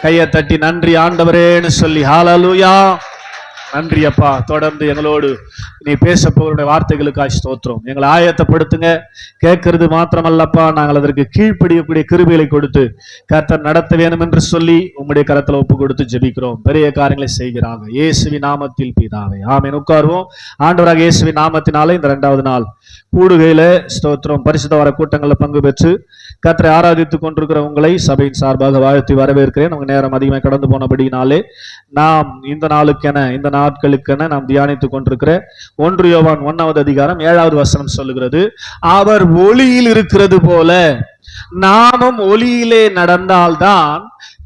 கையை தட்டி நன்றி ஆண்டவரேன்னு சொல்லி ஹல்லேலூயா. நன்றி அப்பா. தொடர்ந்து எங்களோடு நீ பேச போகிற வார்த்தைகளுக்காக ஸ்தோத்திரம். எங்களை ஆயத்தப்படுத்துங்க. கேட்கறது மாத்திரமல்லப்பா, நாங்கள் அதற்கு கீழ்ப்படியக்கூடிய கிருபைகளை கொடுத்து கர்த்தர் நடத்த வேணும் என்று சொல்லி உம்முடைய கரத்தில் ஒப்பு கொடுத்து ஜெபிக்கிறோம். பெரிய காரியங்களை செய்கிறாங்க இயேசுவின் நாமத்தில் பிதாவே, ஆமென். உட்காருவோம். ஆண்டவராக இயேசுவின் நாமத்தினாலே இந்த 2வது நாள் கூடுகையில ஸ்தோத்திரம் பரிசுத்த வார கூட்டங்களில் பங்கு பெற்று கர்த்தரை ஆராதித்துக் கொண்டிருக்கிற உங்களை சபையின் சார்பாக வாழ்த்தி வரவேற்கிறேன். உங்க நேரம் அதிகமாக கடந்து போனபடினாலே நாம் இந்த நாளுக்கென இந்த நாட்களுக்கென நாம் தியானித்துக் கொண்டிருக்கிற 1 யோவான் 1வது அதிகாரம் 7வது வசனம் சொல்லுகிறது, அவர் ஒளியில் இருக்கிறது போல நாமும் ஒளியிலே நடந்தால்தான்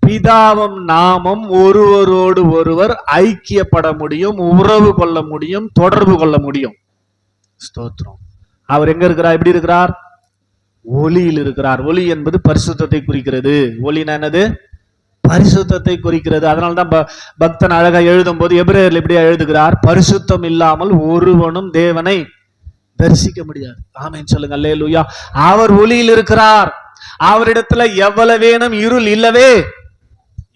பிதாவும் நாமும் ஒருவரோடு ஒருவர் ஐக்கியப்பட முடியும், உறவு கொள்ள முடியும், தொடர்பு கொள்ள முடியும். ஸ்தோத்திரம். அவர் எங்க இருக்கிறார்? எப்படி இருக்கிறார்? ஒளியில் இருக்கிறார். ஒளி என்பது பரிசுத்தத்தை குறிக்கிறது. ஒளினா என்னது? பரிசுத்தத்தை குறிக்கிறது. அதனால்தான் பக்தன் அழகா எழுதும் போது எபிரேயர்ல இப்படியா எழுதுகிறார், பரிசுத்தம் இல்லாமல் ஒருவனும் தேவனை தரிசிக்க முடியாது. ஆமென் சொல்லுங்க. அல்லேலூயா. அவர் ஒளியில் இருக்கிறார். அவரிடத்துல எவ்வளவேனும் இருள் இல்லவே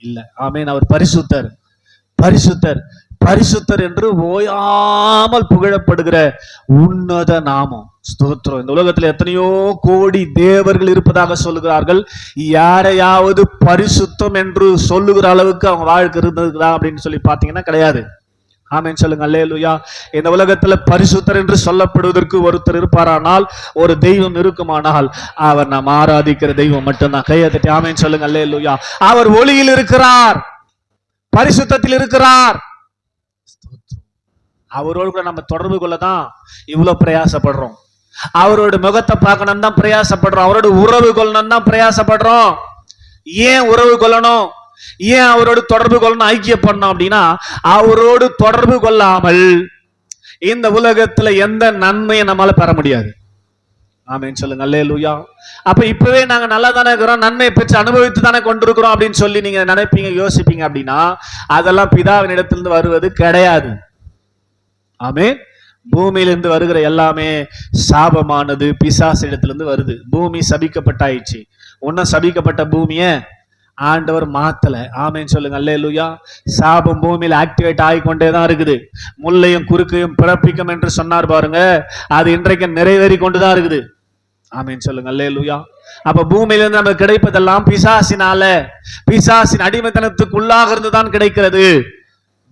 இல்லை. ஆமென். அவர் பரிசுத்தர். பரிசுத்தர் பரிசுத்தர் என்று ஓயாமல் புகழப்படுகிற உன்னத நாமம். ஸ்தோத்திரம். இந்த உலகத்தில் எத்தனையோ கோடி தேவர்கள் இருப்பதாக சொல்லுகிறார்கள். யாரையாவது பரிசுத்தம் என்று சொல்லுகிற அளவுக்கு அவங்க வாழ்க்கை இருந்ததுதான் அப்படின்னு சொல்லி பாத்தீங்கன்னா கிடையாது. ஆமென் சொல்லுங்க. அல்லேலூயா. இந்த உலகத்துல பரிசுத்தர் என்று சொல்லப்படுவதற்கு ஒருத்தர் இருப்பாரானால், ஒரு தெய்வம் இருக்குமானால், அவர் நாம் ஆராதிக்கிற தெய்வம் மட்டும்தான். கையை தட்டி ஆமென் சொல்லுங்க. அல்லேலூயா. அவர் ஒளியில் இருக்கிறார், பரிசுத்தத்தில் இருக்கிறார். அவரோடு கூட நம்ம தொடர்பு கொள்ளதான் இவ்வளவு பிரயாசப்படுறோம். அவரோட முகத்தை பார்க்கணும் தான் பிரயாசப்படுறோம். அவரோட உறவு கொள்ளணும் தான் பிரயாசப்படுறோம். ஏன் உறவு கொள்ளணும்? ஏன் அவரோடு தொடர்பு கொள்ளணும், ஐக்கியப்படணும் அப்படின்னா, அவரோடு தொடர்பு கொள்ளாமல் இந்த உலகத்துல எந்த நன்மையை நம்மளால பெற முடியாது. ஆமென் சொல்லுங்க. அல்லேலூயா. அப்ப இப்பவே நாங்க நல்லா தானே இருக்கிறோம், நன்மையை பெற்று அனுபவித்து தானே கொண்டிருக்கிறோம் அப்படின்னு சொல்லி நீங்க நினைப்பீங்க, யோசிப்பீங்க. அப்படின்னா அதெல்லாம் பிதாவின் இடத்திலிருந்து வருவது கிடையாது. ஆமென். பூமியிலிருந்து வருகிற எல்லாமே சாபமானது பிசாசு இடத்திலிருந்து வருது. பூமி சபிக்கப்பட்டாயிடுச்சு. ஒன்னும் சபிக்கப்பட்ட பூமிய ஆண்டவர் மாத்தல. ஆமென் சொல்லுங்க. அல்லேலூயா. சாபம் பூமியில ஆக்டிவேட் ஆகிக்கொண்டேதான் இருக்குது. முள்ளையும் குறுக்கையும் பிறப்பிக்கும் என்று சொன்னார் பாருங்க, அது இன்றைக்கு நிறைவேறி கொண்டுதான் இருக்குது. ஆமென் சொல்லுங்க. அல்லேலூயா. அப்ப பூமியிலிருந்து நமக்கு கிடைப்பதெல்லாம் பிசாசினால, பிசாசின் அடிமைத்தனத்துக்குள்ளாக இருந்துதான் கிடைக்கிறது.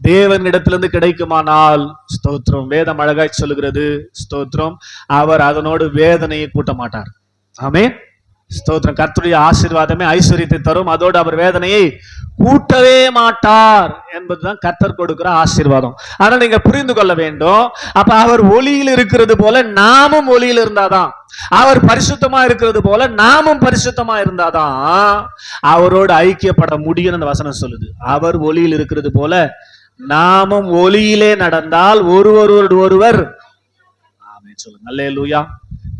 தேவனிடத்திலிருந்து கிடைக்குமானால் ஸ்தோத்திரம், வேதம் அழகாய் சொல்லுகிறது, ஸ்தோத்திரம், அவர் அதனோடு வேதனையை கூட்ட மாட்டார். ஆமென். ஸ்தோத்திரம். கர்த்தருடைய ஆசீர்வாதமே ஐஸ்வர்யத்தை தரும், அதோடு அவர் வேதனையை கூட்டவே மாட்டார் என்பதுதான் கர்த்தர் கொடுக்கிற ஆசீர்வாதம். ஆனால் நீங்க புரிந்து கொள்ள வேண்டும். அப்ப அவர் ஒளியில் இருக்கிறது போல நாமும் ஒளியில் இருந்தாதான், அவர் பரிசுத்தமா இருக்கிறது போல நாமும் பரிசுத்தமா இருந்தாதான் அவரோடு ஐக்கியப்பட முடியும். அந்த வசனம் சொல்லுது, அவர் ஒளியில் இருக்கிறது போல நாமும் ஒளியிலே நடந்தால் ஒருவரோடு ஒருவர். ஆமென் சொல்லுங்க. அல்லேலூயா.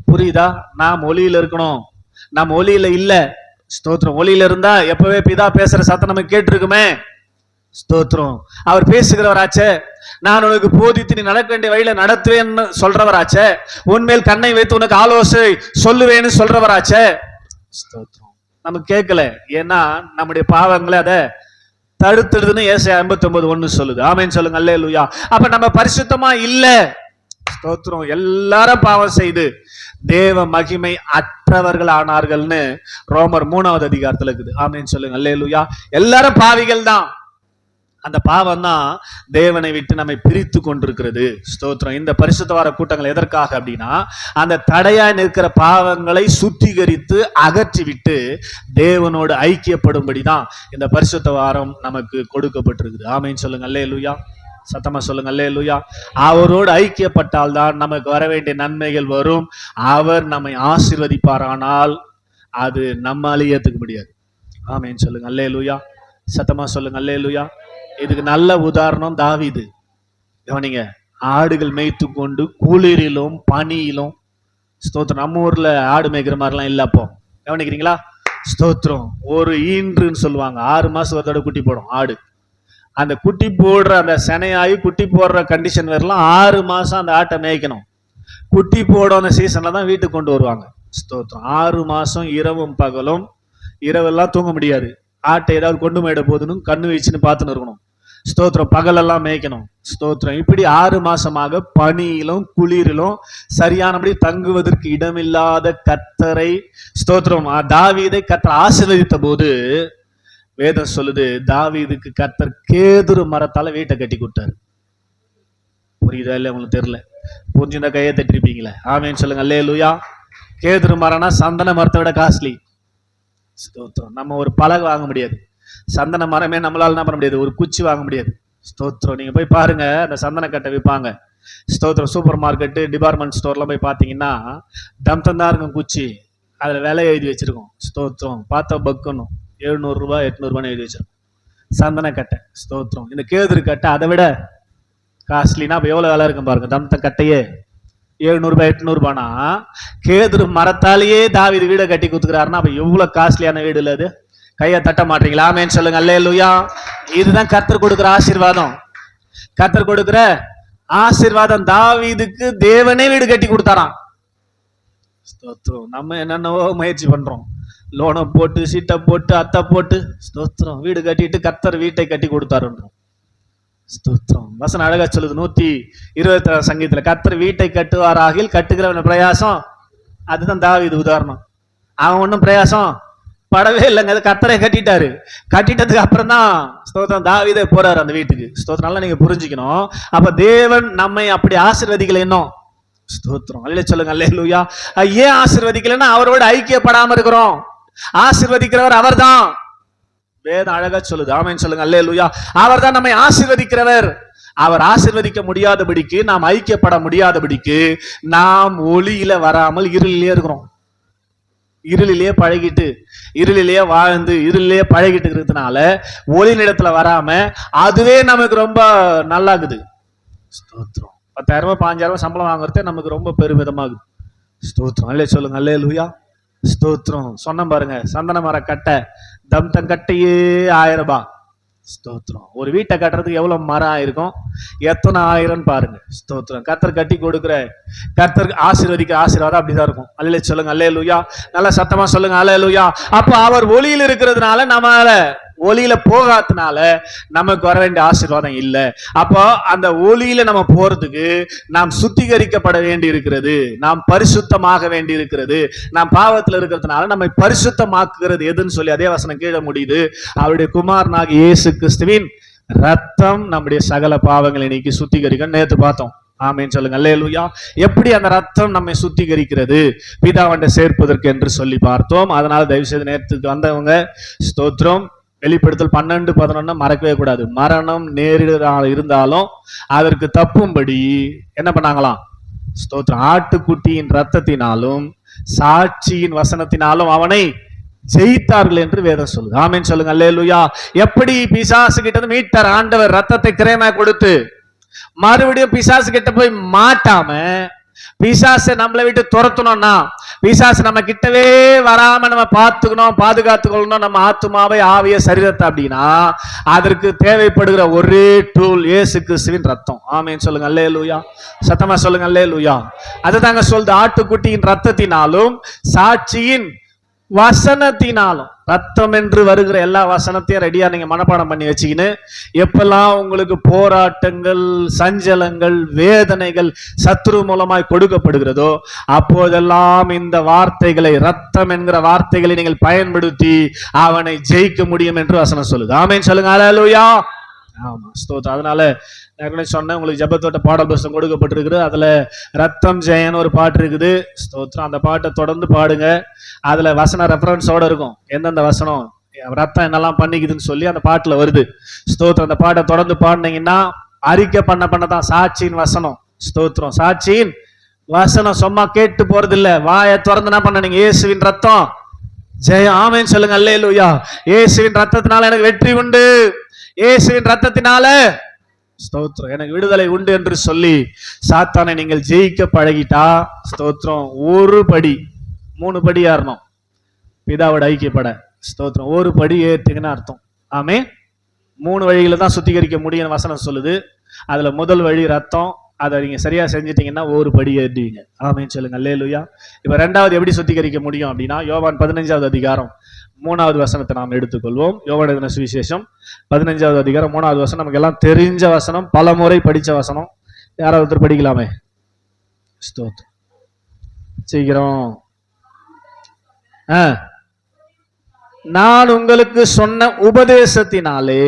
புரியுதா? நாம் ஒளியில இருக்கணும், நாம் ஒளியில இல்ல. ஸ்தோத்திரம். ஒளியில இருந்தா எப்பவே பிதா பேசுற சத்தம் நமக்கு கேட்டிருக்குமே. ஸ்தோத்திரம். அவர் பேசுகிறவராச்சே, நான் உனக்கு போதித்து நீ நடக்க வேண்டிய வழியில நடத்துவேன்னு சொல்றவராச்சே, உன்மேல் கண்ணை வைத்து உனக்கு ஆலோசனை சொல்லுவேன்னு சொல்றவராச்சே. ஸ்தோத்திரம். நமக்கு கேட்கல, ஏன்னா நம்முடைய பாவங்களை அதை தடுத்துடுதுன்னு ஏசாயா 59:1 சொல்லுது. ஆமென் சொல்லுங்க. அல்லேலூயா. அப்ப நம்ம பரிசுத்தமா இல்ல. ஸ்தோத்திரம். எல்லாரும் பாவம் செய்து தேவ மகிமை அற்றவர்கள் ஆனார்கள்னு ரோமர் 3வது அதிகாரத்துல இருக்குது. ஆமென் சொல்லுங்க. அல்லேலூயா. எல்லாரும் பாவிகள் தான். அந்த பாவம் தான் தேவனை விட்டு நம்மை பிரித்து கொண்டிருக்கிறது. ஸ்தோத்திரம். இந்த பரிசுத்த வார கூட்டங்கள் எதற்காக அப்படின்னா, அந்த தடையாய் நிற்கிற பாவங்களை சுத்திகரித்து அகற்றிவிட்டு தேவனோடு ஐக்கியப்படும்படிதான் இந்த பரிசுத்த வாரம் நமக்கு கொடுக்கப்பட்டிருக்குது. ஆமென் சொல்லுங்க. அல்லேலூயா. சத்தமா சொல்லுங்க. அல்லேலூயா. அவரோடு ஐக்கியப்பட்டால் தான் நமக்கு வர வேண்டிய நன்மைகள் வரும். அவர் நம்மை ஆசீர்வதிப்பாரானால் அது நம்மாலே ஏத்துக்க முடியாது. ஆமென் சொல்லுங்க. அல்லேலூயா. சத்தமா சொல்லுங்க. அல்லேலூயா. இதுக்கு நல்ல உதாரணம் தாவீது. கவனிங்க. ஆடுகள் மேய்த்து கொண்டு குளிரிலும் பனியிலும், ஸ்தோத்திரம், நம்ம ஊர்ல ஆடு மேய்க்கிற மாதிரிலாம் இல்ல. அப்போ கவனிக்கிறீங்களா? ஸ்தோத்திரம். ஒரு ஈன்றுன்னு சொல்லுவாங்க, 6 மாசம் ஒரு தடவை குட்டி போடும் ஆடு. அந்த குட்டி போடுற அந்த செனையாகி குட்டி போடுற கண்டிஷன் வரலாம் 6 மாசம் அந்த ஆட்டை மேய்க்கணும். குட்டி போடும் அந்த சீசன்ல தான் வீட்டுக்கு கொண்டு வருவாங்க. ஸ்தோத்திரம். 6 மாசம் இரவும் பகலும், இரவெல்லாம் தூங்க முடியாது. ஆட்டை ஏதாவது கொண்டு போயிட போதுன்னு கண்ணு வச்சுன்னு பார்த்துன்னு இருக்கணும். ஸ்தோத்திரம். பகலெல்லாம் மேய்க்கணும். ஸ்தோத்திரம். இப்படி 6 மாசமாக பனியிலும் குளிரிலும் சரியானபடி தங்குவதற்கு இடமில்லாத கர்த்தரை, ஸ்தோத்திரம், தாவீதை கர்த்தர் ஆசீர்வதித்த போது வேதம் சொல்லுது, தாவீதுக்கு கர்த்தர் கேதுரு மரத்தால வீட்டை கட்டி கொடுத்தாரு. புரியுதா இல்ல? உங்களுக்கு தெரியல, புரிஞ்சுருந்தா கையை தட்டிருப்பீங்களே. ஆமேன்னு சொல்லுங்க. அல்லேலூயா. கேதுரு மரம்னா சந்தன மரத்தை விட காஸ்ட்லி. ஸ்தோத்திரம். நம்ம ஒரு பலகை வாங்க முடியாது, சந்தன மரமே நம்மளால என்ன பண்ண முடியாது, ஒரு குச்சி வாங்க முடியாது. ஸ்தோத்திரம். நீங்க போய் பாருங்க, அந்த சந்தன கட்டை விற்பாங்க. ஸ்தோத்திரம். சூப்பர் மார்க்கெட்டு, டிபார்ட்மெண்ட் ஸ்டோர்லாம் போய் பார்த்தீங்கன்னா தம்தம் தான் இருக்கும் குச்சி, அதில் விலை எழுதி வச்சிருக்கோம். ஸ்தோத்திரம். பார்த்தா பக்கணும் 700 ரூபாய் 800 ரூபான்னு எழுதி வச்சிருக்கோம் சந்தன கட்டை. ஸ்தோத்திரம். இந்த கேதுரு கட்டை அதை விட காஸ்ட்லினா அப்போ எவ்வளோ விலை இருக்கும் பாருங்க. தம்த கட்டையே 700 ரூபாய் 800 ரூபானா, கேதுரு மரத்தாலேயே தாவீது வீடை கட்டி கொடுத்துக்கிறாருன்னா அப்போ எவ்வளோ காஸ்ட்லியான வீடு இல்லை அது? கையை தட்ட மாட்டீங்களா? ஆமேன்னு சொல்லுங்க. அல்லேலூயா. இதுதான் கர்த்தர் கொடுக்குற ஆசீர்வாதம். கர்த்தர் கொடுக்குற ஆசீர்வாதம். தாவீதுக்கு தேவனே வீடு கட்டி கொடுத்தாராம். ஸ்தோத்திரம். நம்ம என்னென்னவோ முயற்சி பண்றோம், லோனை போட்டு சீட்டை போட்டு அத்தை போட்டு, ஸ்தோத்திரம், வீடு கட்டிட்டு கர்த்தர் வீட்டை கட்டி கொடுத்தாருன்றோம். ஸ்தோத்திரம். வசனம் அழகா சொல்லுது 127 சங்கீதத்துல, கர்த்தர் வீட்டை கட்டுவாராகில் கட்டுகிறவன் பிரயாசம். அதுதான் தாவீது உதாரணம். அவன் ஒன்றும் பிரயாசம் படவே இல்லைங்க, அது கர்த்தரை கட்டிட்டாரு. கட்டிட்டதுக்கு அப்புறம் தான் ஸ்தோத்திரம் தாவீதே போறாரு அந்த வீட்டுக்கு. ஸ்தோத்திரம். நல்லா நீங்க புரிஞ்சுக்கணும். அப்ப தேவன் நம்மை அப்படி ஆசீர்வதிக்கல இன்னும். ஸ்தோத்திரம். அல்லே சொல்லுங்க. அல்லேலூயா. ஏன் ஆசீர்வதிக்கலன்னா அவரோட ஐக்கியப்படாம இருக்கிறோம். ஆசீர்வதிக்கிறவர் அவர் தான். வேதம் அழகா சொல்லுது. ஆமென் சொல்லுங்க. அல்லேலூயா. அவர் தான் நம்மை ஆசீர்வதிக்கிறவர். அவர் ஆசீர்வதிக்க முடியாதபடிக்கு, நாம் ஐக்கியப்பட முடியாதபடிக்கு நாம் ஒளியில வராமல் இருளிலே இருக்கிறோம். இருளிலேயே பழகிட்டு, இருளிலேயே வாழ்ந்து, இருளிலேயே பழகிட்டு இருக்கிறதுனால ஒளி நிலத்துல வராம அதுவே நமக்கு ரொம்ப நல்லாகுது. ஸ்தோத்திரம். 10,000 5,000 சம்பளம் வாங்குறதே நமக்கு ரொம்ப பெருமிதமாகுது. ஸ்தோத்திரம். அல்லே சொல்லுங்க. அல்லேலூயா. ஸ்தோத்திரம். சொன்ன பாருங்க, சந்தன மர கட்டை தம்தம் கட்டையே 1000 ரூபாய். ஸ்தோத்திரம். ஒரு வீட்டை கட்டுறதுக்கு எவ்வளவு மரம் ஆயிருக்கும், எத்தனை ஆயிரம் பாருங்க. ஸ்தோத்திரம். கர்த்தர் கட்டி கொடுக்குற, கர்த்தர் ஆசீர்வதிக்கிற ஆசீர்வாதம் அப்படிதான் இருக்கும். அல்லே சொல்லுங்க. அல்லேலூயா. நல்லா சத்தமா சொல்லுங்க. அல்லேலூயா. அப்ப அவர் ஒளியில் இருக்கிறதுனால, நம்மளால ஒளியில போகாதனால நமக்கு வர வேண்டிய ஆசீர்வாதம் இல்லை. அப்போ அந்த ஒளியில நம்ம போறதுக்கு நாம் சுத்திகரிக்கப்பட வேண்டி இருக்கிறது, நாம் பரிசுத்தமாக வேண்டி இருக்கிறது. நாம் பாவத்தில் இருக்கிறதுனால நம்மை பரிசுத்தமாக்குகிறது எதுன்னு சொல்லி அதே வசனம் கீழே முடியுது. அவருடைய குமாரனாகிய இயேசு கிறிஸ்துவின் ரத்தம் நம்முடைய சகல பாவங்களை நீக்கி சுத்திகரிக்க. நேற்று பார்த்தோம். ஆமேன்னு சொல்லுங்க. அல்லேலூயா. எப்படி அந்த ரத்தம் நம்மை சுத்திகரிக்கிறது, பிதாவண்டை சேர்ப்பதற்கு என்று சொல்லி பார்த்தோம். அதனால தயவு செய்து நேரத்துக்கு வந்தவங்க ஸ்தோத்திரம், வெளிப்படுத்தல் 12:11 மறக்கவே கூடாது. மரணம் நேரிட இருந்தாலும் அதற்கு தப்பும்படி என்ன பண்ணாங்களாம்? ஸ்தோத்திரம். ஆட்டுக்குட்டியின் ரத்தத்தினாலும் சாட்சியின் வசனத்தினாலும் அவனை ஜெயித்தார்கள் என்று வேதம் சொல்லுது. ஆமென் சொல்லுங்க. அல்லேலூயா. எப்படி பிசாசு கிட்ட மீட்டார் ஆண்டவர் ரத்தத்தை கிரயமா கொடுத்து, மறுபடியும் பிசாசு கிட்ட போய் மாட்டாம பிசாசை நம்மளை விட்டு துரத்தணும்னா, பிசாசு நம்ம கிட்டவே வராம நம்ம பார்த்துக்கணும், பாதுகாத்துக்கொள்ளணும் நம்ம ஆத்துமாவை, ஆவிய, சரீரத்தை. அப்படின்னா அதற்கு தேவைப்படுகிற ஒரே டூல் இயேசு கிறிஸ்துவின் ரத்தம். ஆமென் சொல்லுங்க. அல்லேலூயா. சத்தமா சொல்லுங்க. அல்லேலூயா. அதுதாங்க சொல்லுது, ஆட்டுக்குட்டியின் ரத்தத்தினாலும் சாட்சியின் வசனத்தினாலும். ரத்தம் என்று வருகிற எல்லா வசனத்தையும் ரெடியா நீங்க மனப்பாடம் பண்ணி வச்சுக்கின்னு, எப்பெல்லாம் உங்களுக்கு போராட்டங்கள், சஞ்சலங்கள், வேதனைகள் சத்துரு மூலமாய் கொடுக்கப்படுகிறதோ அப்போதெல்லாம் இந்த வார்த்தைகளை, ரத்தம் என்கிற வார்த்தைகளை நீங்கள் பயன்படுத்தி அவனை ஜெயிக்க முடியும் என்று வசனம் சொல்லுது. ஆமென் சொல்லுங்க. அல்லேலூயா. ஆமா. ஸ்தோத்திரம். அதனால நான் சொன்னேன், உங்களுக்கு ஜெபத்தோட்ட பாடல் புஸ்தகம் கொடுக்கப்பட்டிருக்குது. அதுல ரத்தம் ஜெயன்னு ஒரு பாட்டு இருக்குது. ஸ்தோத்திரம். அந்த பாட்டை தொடர்ந்து பாடுங்க. அதுல வசன ரெஃபரன்ஸோட இருக்கும், எந்தெந்த வசனம் ரத்தம் என்னெல்லாம் பண்ணிக்குதுன்னு சொல்லி அந்த பாட்டுல வருது. ஸ்தோத்திரம். அந்த பாட்டை தொடர்ந்து பாடினீங்கன்னா அறிக்கை பண்ணதான் சாட்சியின் வசனம். ஸ்தோத்திரம். சாட்சியின் வசனம் சும்மா கேட்டு போறது இல்ல, வாயை திறந்து என்ன பண்ண நீங்க, இயேசுவின் ரத்தம் ஜெயம். ஆமென் சொல்லுங்க. அல்லேலூயா. இயேசுவின் ரத்தத்தினால எனக்கு வெற்றி உண்டு, இயேசுவின் ரத்தத்தினால ஸ்தோத்திரம் எனக்கு விடுதலை உண்டு என்று சொல்லி சாத்தானை நீங்கள் ஜெயிக்க பழகிட்டா, ஸ்தோத்திரம், ஒரு படி 3 படி ஏறணும் பிதாவோட ஐக்கியப்பட. ஸ்தோத்திரம். ஒரு படி ஏற்றுக்குன்னு அர்த்தம். ஆமே. 3 வழிகளை தான் சுத்திகரிக்க முடியும் வசனம் சொல்லுது. அதுல முதல் வழி ரத்தம், அதை நீங்க சரியா செஞ்சிட்டீங்கன்னா ஒரு படி ஏறுவீங்க. ஆமென் சொல்லுங்க. அல்லேலூயா. இப்ப ரெண்டாவது எப்படி சுத்திகரிக்க முடியும் அப்படின்னா, யோவான் 15வது அதிகாரம் 3வது வசனத்தை நாம் எடுத்துக்கொள்வோம். யோவான் எழுதின சுவிசேஷம் 15வது அதிகாரம் 3வது வசனம். நமக்கு எல்லாம் தெரிஞ்ச வசனம், பல முறை படிச்ச வசனம். யாராவது ஒருத்தர் படிக்கலாமே? ஸ்தோத்திரம். சீக்கிரம். நான் உங்களுக்கு சொன்ன உபதேசத்தினாலே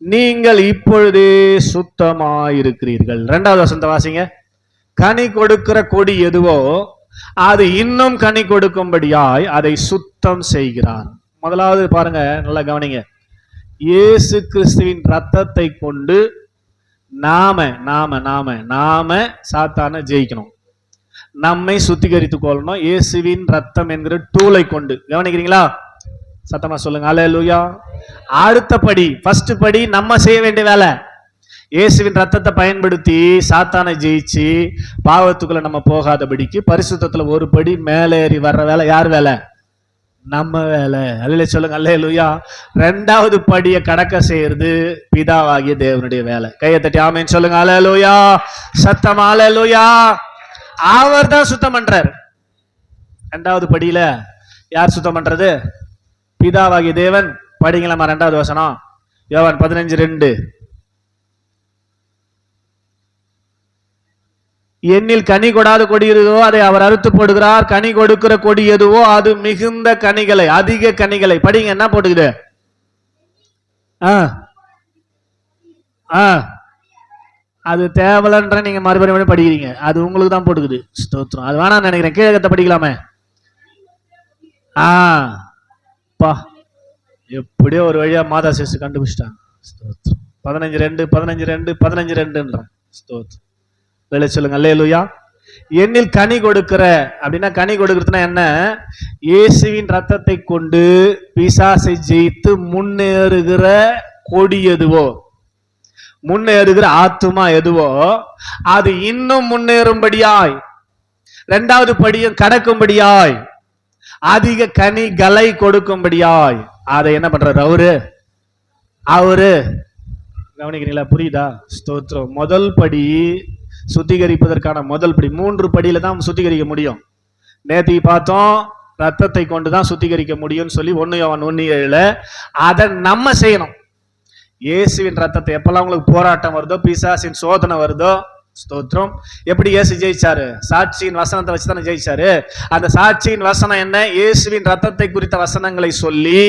நீங்கள் இப்பொழுதே சுத்தமாயிருக்கிறீர்கள். 2வது வசனத்தை வாசிங்க. கனி கொடுக்கிற கொடி எதுவோ அது இன்னும் கனி கொடுக்கும்படியாய் அதை சுத்தம் செய்கிறார். முதலாவது பாருங்க, நல்லா கவனிங்க. இயேசு கிறிஸ்துவின் ரத்தத்தை கொண்டு நாம நாம நாம நாம சாத்தான ஜெயிக்கணும், நம்மை சுத்திகரித்துக் கொள்ளணும். இயேசுவின் ரத்தம் என்கிற டூலை கொண்டு. கவனிக்கிறீங்களா? சத்தமா சொல்லுங்க. அல்லேலூயா. அடுத்த படி, ஃபர்ஸ்ட் படி நம்ம செய்ய வேண்டிய வேலை. இயேசுவின் ரத்தத்தை பயன்படுத்தி சாத்தானை ஜெயிச்சு பாவத்துக்குள்ள நம்ம போகாதபடிக்கு பரிசுத்தத்துல ஒரு படி மேலேறி வர்ற வேலை யார் வேலை? நம்ம வேலை. அல்லேலூயா சொல்லுங்க. அல்லேலூயா. 2வது படியை கடக்க செய்யறது பிதாவாகிய தேவனுடைய வேலை. கையை தட்டி ஆமென் சொல்லுங்க. அல்லேலூயா. சத்தமா அல்லேலூயா. அவர் தான் சுத்தம் பண்றார். 2வது படியில யார் சுத்தம் பண்றது? பிதாவாகிய தேவன். படிங்களாமா 2வது வசனம், யோவான் 15:2. என்னில் கனி கொடாத கொடி எதுவோ அதை அவர் அறுத்து போடுகிறார், கனி கொடுக்கிற கொடி எதுவோ அது மிகுந்த கனிகளை, அதிக கனிகளை. படிங்க, என்ன போட்டுக்குது? அது தேவலன்ற நீங்க மறுபடியும் படிக்கிறீங்க, அது உங்களுக்கு தான் போட்டுக்குது. ஸ்தோத்திரம். அது வேணாம் நினைக்கிறேன். கீழகத்தை படிக்கலாமே. பா, எப்படியோ ஒரு வழியா மாதா சேசு கண்டுபிடிச்சிட்டாங்க. ஸ்தோத்திரம். 15:2 ஸ்தோத்திரம். வேலை சொல்லுங்க. அல்லேலூயா. என்னில் கனி கொடுக்கிற அப்படின்னா, கனி கொடுக்கிறதுனா என்ன? இயேசுவின் ரத்தத்தை கொண்டு பிசாசை ஜெயித்து முன்னேறுகிற கொடி எதுவோ, முன்னேறுகிற ஆத்துமா எதுவோ அது இன்னும் முன்னேறும்படியாய், 2வது படியும் கடக்கும்படியாய், அதிக கனிகளை கொடுக்கும்படியாய் அதை என்ன பண்றாரு? அவரு கவனிக்கிறீங்களா? புரியுதா? ஸ்தோத்திரம். முதல் படி சுத்திகரிப்பதற்கான முதல் படி. 3 படியில தான் சுத்திகரிக்க முடியும். நேத்தி பார்த்தோம், ரத்தத்தை கொண்டுதான் சுத்திகரிக்க முடியும்னு சொல்லி 1 யோவான் 1:7. அதை நம்ம செய்யணும். இயேசுவின் ரத்தத்தை எப்பெல்லாம் உங்களுக்கு போராட்டம் வருதோ, பிசாசின் சோதனை வருதோ, ஸ்தோத்திரம், எப்படி இயேசு ஜெயிச்சாரு? சாட்சியின் வசனத்தை வச்சு தானே ஜெயிச்சாரு. அந்த சாட்சியின் வசனம் என்ன? இயேசுவின் ரத்தத்தை குறித்த வசனங்களை சொல்லி,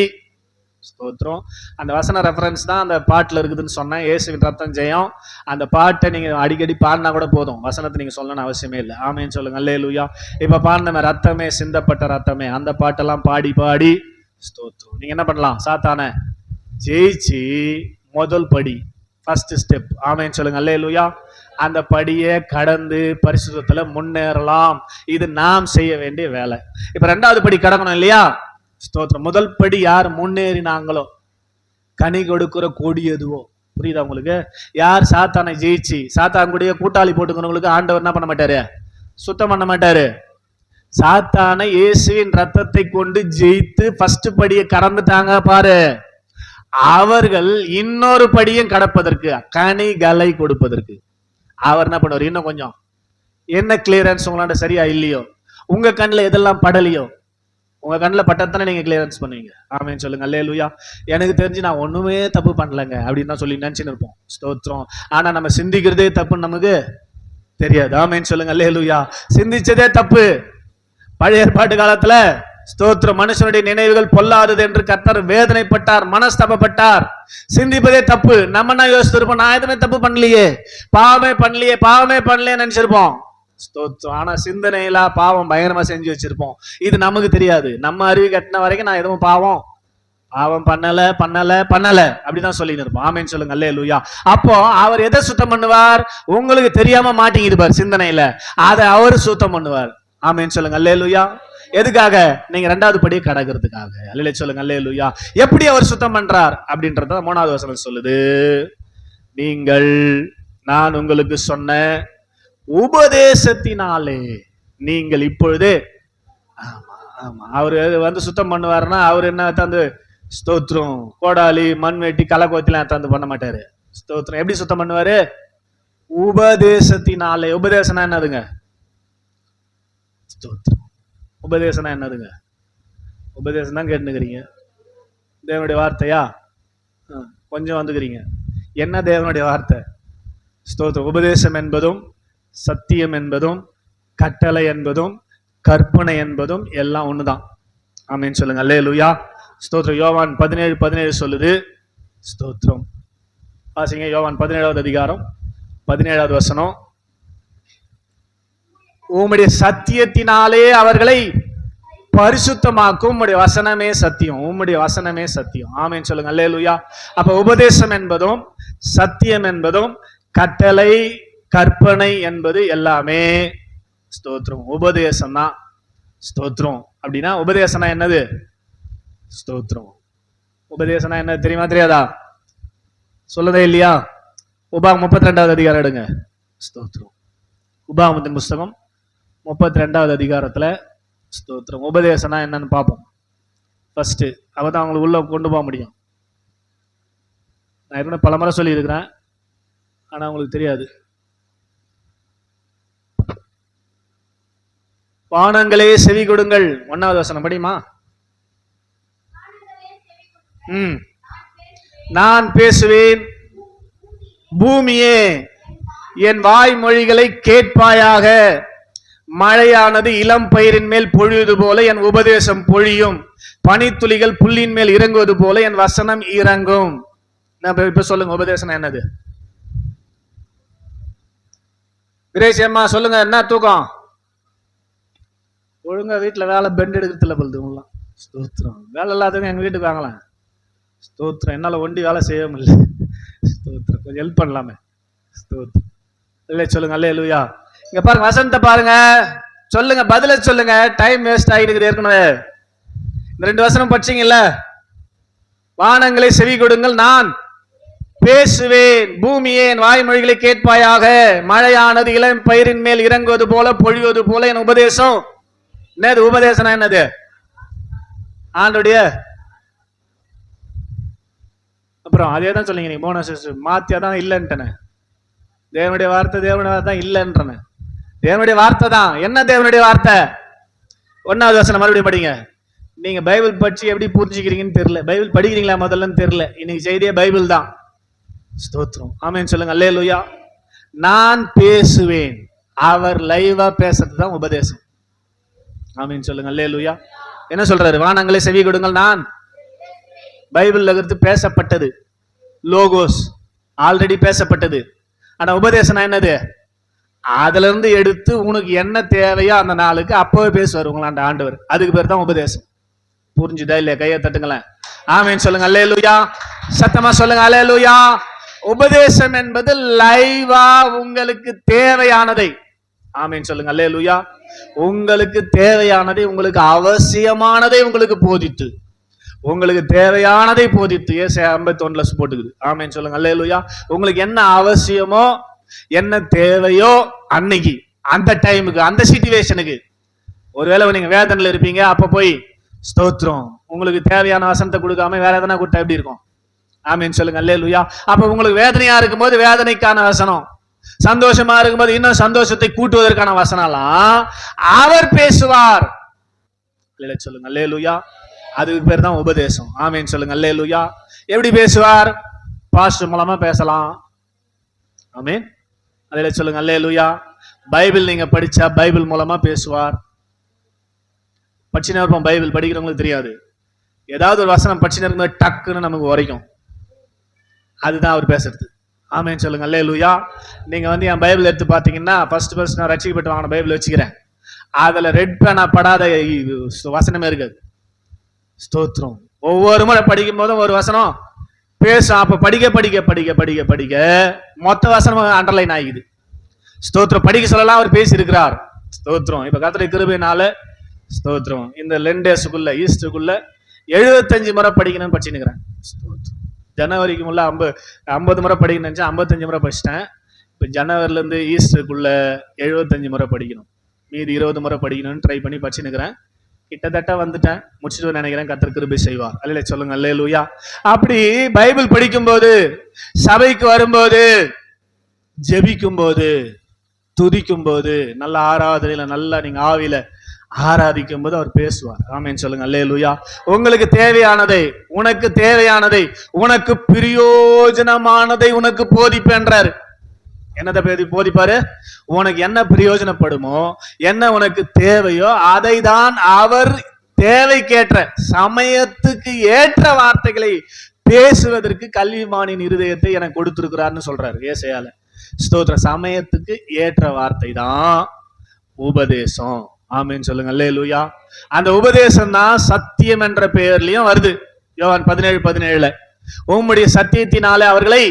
ஸ்தோத்திரம், அந்த வசன ரெஃபரன்ஸ் தான் அந்த பாட்டுல இருக்குதுன்னு சொன்னேன். இயேசுவின் ரத்தம் ஜெயம். அந்த பாட்டை நீங்க அடிக்கடி பாடினா கூட போதும், வசனத்தை நீங்க சொல்லணும்னு அவசியமே இல்லை. ஆமென் சொல்லுங்க. அல்லேலூயா. இப்ப பாடின ரத்தமே சிந்தப்பட்ட ரத்தமே, அந்த பாட்டெல்லாம் பாடி பாடி ஸ்தோத்திரம் நீங்க என்ன பண்ணலாம்? சாத்தான ஜெயிச்சு முதல் படி, ஃபர்ஸ்ட் ஸ்டெப். ஆமென் சொல்லுங்க. அல்லேலூயா. அந்த படியை கடந்து பரிசுத்தத்துல முன்னேறலாம். இது நாம் செய்ய வேண்டிய வேலை. இப்ப 2வது படி கடக்கணும் இல்லையா? ஸ்தோத்திரம். முதல் படி யார் முன்னேறினாங்களோ, கனி கொடுக்கிற கொடி எதுவோ. புரியுதா உங்களுக்கு? யார் சாத்தானை ஜெயிச்சு சாத்தான் கூடிய கூட்டாளி போட்டுக்கிறவங்களுக்கு ஆண்டவர் என்ன பண்ண மாட்டாரு? சுத்தம் பண்ண மாட்டாரு. சாத்தானை இயேசுவின் ரத்தத்தை கொண்டு ஜெயித்து ஃபர்ஸ்ட் படியை கடந்துட்டாங்க பாரு, அவர்கள் இன்னொரு படியும் கடப்பதற்கு, கனிகளை கொடுப்பதற்கு அவர் என்ன பண்ணுவார்? இன்னும் கொஞ்சம் என்ன கிளியரன்ஸ் உங்களாண்ட சரியா இல்லையோ, உங்க கண்ணில் எதெல்லாம் படலையோ, உங்க கண்ணில் பட்டத்தானே நீங்க கிளியரன்ஸ் பண்ணுவீங்க. ஆமென் சொல்லுங்க. அல்லேலூயா. எனக்கு தெரிஞ்சு நான் ஒண்ணுமே தப்பு பண்ணலங்க அப்படின்னு தான் சொல்லி நினைச்சுன்னு இருப்போம். ஸ்தோத்திரம். ஆனா நம்ம சிந்திக்கிறதே தப்புன்னு நமக்கு தெரியாது. ஆமென் சொல்லுங்க. அல்லேலூயா. சிந்திச்சதே தப்பு. பழைய ஏற்பாட்டு காலத்துல ஸ்தோத்திரம், மனுஷனுடைய நினைவுகள் பொல்லாதது என்று கர்த்தர் வேதனைப்பட்டார், மனஸ்தாபப்பட்டார். சிந்திப்பதே தப்பு. நம்ம என்ன யோசிச்சிருப்போம்? நான் எதுவுமே தப்பு பண்ணலையே, பாவமே பண்ணலையே நினைச்சிருப்போம். ஸ்தோத்திரம். ஆனா சிந்தனையில பாவம் பயங்கரமா செஞ்சு வச்சிருப்போம். இது நமக்கு தெரியாது. நம்ம அறிவு கட்டின வரைக்கும் நான் எதுவும் பாவம் பண்ணல அப்படிதான் சொல்லிட்டு இருப்போம். ஆமென் சொல்லுங்க. அல்லேலூயா. அப்போ அவர் எதை சுத்தம் பண்ணுவார்? உங்களுக்கு தெரியாம மாட்டீங்குது பாரு சிந்தனையில, அதை அவர் சுத்தம் பண்ணுவார். ஆமென் சொல்லுங்க. அல்லேலூயா. எதுக்காக? நீங்க 2வது படியை கடக்கிறதுக்காக. அல்லேலூயா சொல்லுங்க. அல்லேலூயா. எப்படி அவர் சுத்தம் பண்றார் அப்படின்றத 3வது வசனம் சொல்லுது. நீங்கள் நான் உங்களுக்கு சொன்ன உபதேசத்தினாலே நீங்கள் இப்பொழுது. அவரு சுத்தம் பண்ணுவாருன்னா அவர் என்ன தந்து? ஸ்தோத்திரம், கோடாலி மண் வெட்டி கலக்கோத்திலாம் தந்து பண்ண மாட்டாரு. ஸ்தோத்திரம். எப்படி சுத்தம் பண்ணுவாரு? உபதேசத்தினாலே. உபதேசம்னா என்னதுங்க? உபதேசம்னா என்னதுங்க? உபதேசம் தான் கேட்டுக்கிறீங்க. தேவனுடைய வார்த்தையா? கொஞ்சம் வந்துக்கிறீங்க. என்ன தேவனுடைய வார்த்தை? ஸ்தோத்திரம். உபதேசம் என்பதும் சத்தியம் என்பதும் கட்டளை என்பதும் கற்பனை என்பதும் எல்லாம் ஒண்ணுதான். ஆமென் சொல்லுங்க. அல்லேலூயா. ஸ்தோத்திரம். யோவான் 17:17 சொல்லுது. ஸ்தோத்திரம். வாசிங்க. யோவான் 17வது அதிகாரம் 17வது வசனம். உம்முடைய சத்தியத்தினாலே அவர்களை பரிசுத்தமாக்கும். உம்முடைய வசனமே சத்தியம். உம்முடைய வசனமே சத்தியம். ஆமென் சொல்லுங்க. அல்லேலூயா. அப்ப உபதேசம் என்பதும் சத்தியம் என்பதும் கட்டளை கற்பனை என்பது எல்லாமே ஸ்தோத்திரம் உபதேசம் தான். ஸ்தோத்திரம். அப்படின்னா உபதேசம்னா என்னது? ஸ்தோத்திரம். உபதேசம்னா என்ன தெரியுமா தெரியாதா? சொல்லதே இல்லையா? உபாகமம் 32வது அதிகாரம் எடுங்க. ஸ்தோத்திரம். உபாகமத்தின் புஸ்தகம் 32வது அதிகாரத்துல ஸ்தோத்திரம் உபதேசம்னா என்னன்னு பார்ப்போம். ஃபர்ஸ்ட் அவதான் அவங்களுக்கு உள்ள கொண்டு போக முடியும். நான் ஏற்கனவே பல முறை சொல்லி இருக்கிறேன், ஆனா உங்களுக்கு தெரியாது. வானங்களே செவி கொடுங்கள். 1வது வசனம் படிமா. நான் பேசுவேன், பூமியே என் வாய்மொழிகளை கேட்பாயாக. மழையானது இளம் பயிரின் மேல் பொழிவது போல என் உபதேசம் பொழியும். பனித்துளிகள் புல்லின் மேல் இறங்குவது போல என் வசனம் இறங்கும். இப்ப சொல்லுங்க, உபதேசம் என்னது? பிரேசியம்மா சொல்லுங்க, என்ன தூக்கம்? ஒழுங்கா வீட்டுல வேலை பெண்ட் எடுக்கிறதுல பழுதுலாம். ஸ்தோத்திரம். வேலை இல்லாதவங்க எங்க வீட்டுக்கு வாங்கலாம். ஸ்தோத்திரம். என்னால ஒண்டி வேலை செய்ய முடியல. ஸ்தோத்திரம். கொஞ்சம் ஹெல்ப் பண்ணலாமே. ஸ்தோத்திரம். இல்லை சொல்லுங்க. அல்லேலூயா. இங்க பாருங்க, வசனத்தை பாருங்க, சொல்லுங்க, பதில சொல்லுங்க. டைம் வேஸ்ட் ஆகிடுது ஏற்கனவே. இந்த 2 வசனம் படிச்சீங்கல்ல. வானங்களை செவி கொடுங்கள், நான் பேசுவேன், பூமியே என் வாய்மொழிகளை கேட்பாயாக. மழையானது இளம் பயிரின் மேல் இறங்குவது போல பொழிவது போல என் உபதேசம். என்னது உபதேசம்? என்னது? ஆண்டுடைய. அப்புறம் அதே தான் சொல்லிங்க. நீ போனஸ் மாத்தியாதான் இல்லைன்ட்டன. தேவனுடைய வார்த்தை தேவனுடைய வார்த்தை தான் இல்லைன்றன. தேவனுடைய வார்த்தை தான். என்ன தேவனுடைய வார்த்தை? 1வது வசனம் மறுபடியும் படிங்க. நீங்க பைபிள் படிச்சு எப்படி புரிஞ்சுக்கிறீங்கன்னு தெரியல. பைபிள் படிக்கிறீங்களா முதல்லன்னு தெரியல. இன்னைக்கு செய்தியே பைபிள் தான். ஸ்தோத்திரம். ஆமென் சொல்லுங்க. அல்லேலூயா. நான் பேசுவேன். அவர் லைவா பேசுறது தான் உபதேசம். ஆமென் சொல்லுங்க. அல்லேலூயா. என்ன சொல்றாரு? வானங்களை செவி கொடுங்கள், நான். பைபிள்ல இருந்து பேசப்பட்டது, லோகோஸ் ஆல்ரெடி பேசப்பட்டது. ஆனா உபதேசம் என்னது? அதுல இருந்து எடுத்து உனக்கு என்ன தேவையோ அந்த நாளுக்கு அப்பவே பேசுவார் உங்களாண்ட ஆண்டவர். அதுக்கு பேர் தான் உபதேசம். புரிஞ்சுதா இல்லையா? கையை தட்டுங்களேன். ஆமென் சொல்லுங்க. அல்லேலூயா. சத்தமா சொல்லுங்க. அல்லேலூயா. உபதேசம் என்பது லைவா உங்களுக்கு தேவையானதை. ஆமென் சொல்லுங்க. அல்லேலூயா. உங்களுக்கு தேவையானதை, உங்களுக்கு அவசியமானதை உங்களுக்கு போதித்து, உங்களுக்கு தேவையானதை போதித்து. ஏசாயா 51 போட்டுக்குது. ஆமென் சொல்லுங்க. அல்லேலூயா. உங்களுக்கு என்ன அவசியமோ என்ன தேவையோ அன்னைக்கு அந்த டைமுக்கு அந்த சிச்சுவேஷனுக்கு. ஒருவேளை நீங்க வேதனையில இருப்பீங்க, அப்ப போய் ஸ்தோத்திரம் உங்களுக்கு தேவையான வசனத்தை கொடுக்காம வேற எதனா கொடுத்தா எப்படி இருக்கும்? ஆமென் சொல்லுங்க. அல்லேலூயா. அப்ப உங்களுக்கு வேதனையா இருக்கும்போது வேதனைக்கான வசனம், சந்தோஷமா இருக்கும்போது இன்னும் சந்தோஷத்தை கூட்டுவதற்கான வசனம்லாம் அவர் பேசுவார். சொல்லுங்க. அல்லேலூயா. அதுக்கு பேர் தான் உபதேசம். ஆமென் சொல்லுங்க. அல்லேலூயா. எப்படி பேசுவார்? பாஸ்டர் மூலமா பேசலாம். ஆமென். அல்லேலூயா சொல்லுங்க. அல்லேலூயா. பைபிள் நீங்க படிச்சா பைபிள் மூலமா பேசுவார். படிச்சுனே இருப்போம். பைபிள் படிக்கிறவங்களுக்கு தெரியாது, ஏதாவது ஒரு வசனம் படிச்சுனே இருக்கும்போது டக்குன்னு நமக்கு உரைக்கும். அதுதான் அவர் பேசுறது. ஆமென் சொல்லுங்க. அல்லேலூயா. நீங்க வந்து என் பைபிள் எடுத்து பாத்தீங்கன்னா ஃபர்ஸ்ட் நான் ரட்சிக்கப்பட்டு வாங்கின பைபிள் வச்சுக்கிறேன். அதுல ரெட் பேனா படாத வசனமே இருக்காது. ஸ்தோத்திரம். ஒவ்வொரு முறை படிக்கும் போதும் ஒரு வசனம் பேசும். அப்ப படிக்க படிக்க படிக்க படிக்க படிக்க மொத்த வசனம் அண்டர்லைன் ஆகிது. ஸ்தோத்திரம். படிக்க சொல்லலாம் அவர் பேசி இருக்கிறார். ஸ்தோத்திரம். இப்ப கர்த்தருடைய கிருபையினால ஸ்தோத்திரம் இந்த லெண்டேஸுக்குள்ள ஈஸ்டருக்குள்ள 75 முறை படிக்கணும்னு படிச்சுக்கிறேன். ஜனவரிக்கு முள்ள 50 முறை படிக்கணும்னு நினைச்சா 55 முறை படிச்சிட்டேன். இப்ப ஜனவரில இருந்து ஈஸ்டருக்குள்ள 75 முறை படிக்கணும். மீதி 20 முறை படிக்கணும்னு ட்ரை பண்ணி படிச்சுக்கிறேன். கிட்டத்தட்ட வந்துட்டேன், முடிச்சுட்டு நினைக்கிறேன். கர்த்தர் கிருபை செய்வார். அல்லேலூயா சொல்லுங்க. அல்லேலூயா. அப்படி பைபிள் படிக்கும் போது, சபைக்கு வரும்போது ஜெபிக்கும் போது, துதிக்கும் போது, நல்ல ஆராதனையில நல்லா நீங்க ஆவியில ஆராதிக்கும் போது அவர் பேசுவார். ஆமென் சொல்லுங்க. அல்லேலூயா. உங்களுக்கு தேவையானதை, உனக்கு தேவையானதை, உனக்கு பிரயோஜனமானதை உனக்கு போதிப்பேன்றாரு. என்னதை போதிப்பாரு? உனக்கு என்ன பிரயோஜனப்படுமோ, என்ன உனக்கு தேவையோ அதை தான் அவர் தேவைக்கேற்ற சமயத்துக்கு ஏற்ற வார்த்தைகளை பேசுவதற்கு கல்விமானின் இருதயத்தை எனக்கு கொடுத்திருக்கிறார்னு சொல்றாரு ஏசாயால. ஸ்தோத்திர. சமயத்துக்கு ஏற்ற வார்த்தை தான் உபதேசம். ஆமென் சொல்லுங்க. அல்லேலூயா. அந்த உபதேசம் தான் சத்தியம் என்ற பெயர்லயும் வருது. யோவான் 17:17 உம்முடைய சத்தியத்தினாலே அவர்களை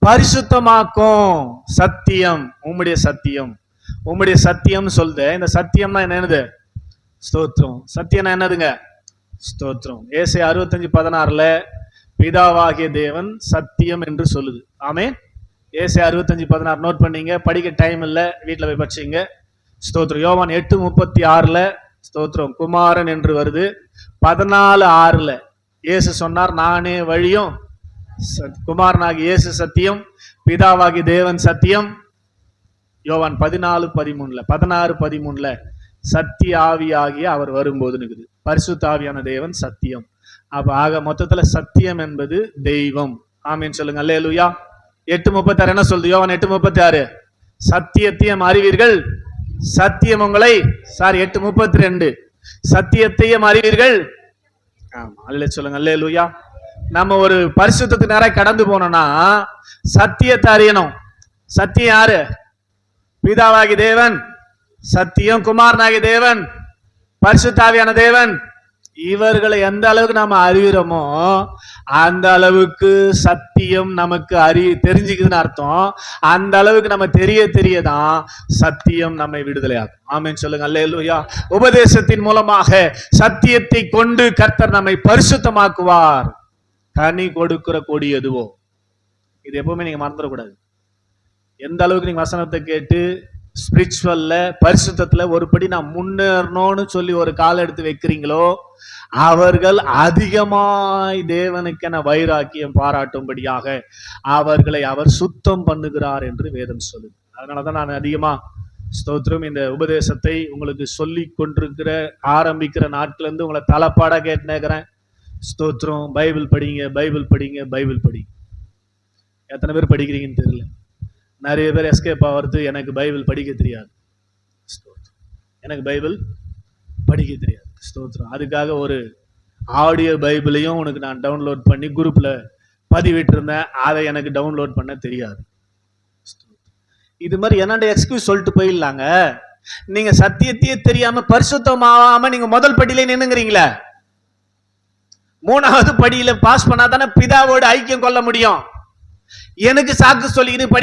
பரிசுத்தமாக்கும். சத்தியம், உம்முடைய சத்தியம், உம்முடைய சத்தியம் சொல்லுது. இந்த சத்தியம்னா என்னது? ஸ்தோத்திரம். சத்தியம்னா என்னதுங்க? ஸ்தோத்திரம். ஏசாயா 65:16 பிதாவாகிய தேவன் சத்தியம் என்று சொல்லுது. ஆமென். ஏசாயா 65:16 நோட் பண்ணீங்க. படிக்க டைம் இல்லை, வீட்டில் போய் படிச்சீங்க. ஸ்தோத்திரம். யோவான் 8:36 ஸ்தோத்திரம் குமாரன் என்று வருது. 14:6 இயேசு சொன்னார், நானே வழியும், குமாரனாகி இயேசு சத்தியம், பிதாவாகி தேவன் சத்தியம். யோவான் 16:13 சத்திய ஆவியாகிய அவர் வரும்போது இருக்குது. பரிசுத்த ஆவியான தேவன் சத்தியம். அப்ப ஆக மொத்தத்துல சத்தியம் என்பது தெய்வம். ஆமென் சொல்லுங்க. அல்லேலூயா. 8:36 என்ன சொல்லுது? யோவான் 8:36 சத்தியத்தையும் அறிவீர்கள், சத்தியம் உங்களை 8:32 சத்தியத்தையும் அறிவீர்கள். ஆமா, அல்லே சொல்லுங்க. அல்லேலூயா. நம்ம ஒரு பரிசுத்தத்துக்கு நேராக கடந்து போனோம்னா சத்தியத்தை அறியணும். சத்தியம் யாரு? பிதாவாகி தேவன் சத்தியம், குமாரனாகி தேவன், பரிசுத்தாவியான தேவன். இவர்களை எந்த அளவுக்கு நாம அறிகிறோமோ அந்த அளவுக்கு சத்தியம் நமக்கு தெரிஞ்சுக்குதுன்னு அர்த்தம். அந்த அளவுக்கு நம்ம தெரியதான் சத்தியம் நம்மை விடுதலையாகும். ஆமென் சொல்லுங்க. அல்லேலூயா. உபதேசத்தின் மூலமாக சத்தியத்தை கொண்டு கர்த்தர் நம்மை பரிசுத்தமாக்குவார். கனி கொடுக்கிற கொடி எதுவோ, இது எப்பவுமே நீங்க மறந்துடக்கூடாது. எந்த அளவுக்கு நீங்க வசனத்தை கேட்டு ஸ்பிரிச்சுவல்ல, பரிசுத்தத்துல ஒருபடி நான் முன்னேறணும்னு சொல்லி ஒரு கால் எடுத்து வைக்கிறீங்களோ அவர்கள் அதிகமாய் தேவனுக்கென வைராக்கியம் பாராட்டும்படியாக அவர்களை அவர் சுத்தம் பண்ணுகிறார் என்று வேதம் சொல்லுது. அதனாலதான் நான் அதிகமா ஸ்தோத்திரம் இந்த உபதேசத்தை உங்களுக்கு சொல்லி கொண்டிருக்கிற ஆரம்பிக்கிற நாட்கள் இருந்து உங்களை தலைப்பாடா கேட்டுனேக்கிறேன். ஸ்தோத்திரம். பைபிள் படிங்க, பைபிள் படிங்க, பைபிள் படிங்க. எத்தனை பேர் படிக்கிறீங்கன்னு தெரியல. நிறைய பேர் எஸ்கேப் ஆகிறது, எனக்கு பைபிள் படிக்க தெரியாது, எனக்கு பைபிள் படிக்க தெரியாது. ஸ்தோத்திரம். அதுக்காக ஒரு ஆடியோ பைபிளையும் உனக்கு நான் டவுன்லோட் பண்ணி குரூப்ல பதிவிட்டு இருந்தேன், அதை எனக்கு டவுன்லோட் பண்ண தெரியாது. இது மாதிரி என்னோட எக்ஸ்கியூஸ் சொல்லிட்டு போயிடலாங்க. நீங்க சத்தியத்தையே தெரியாம பரிசுத்தமாகாம நீங்க முதல் படியில நின்னுங்கிறீங்களே, மூணாவது படியில பாஸ் பண்ணாதானே பிதாவோடு ஐக்கியம் கொள்ள முடியும். எனக்கு சாக்கு சொல்லிக்கிட்டு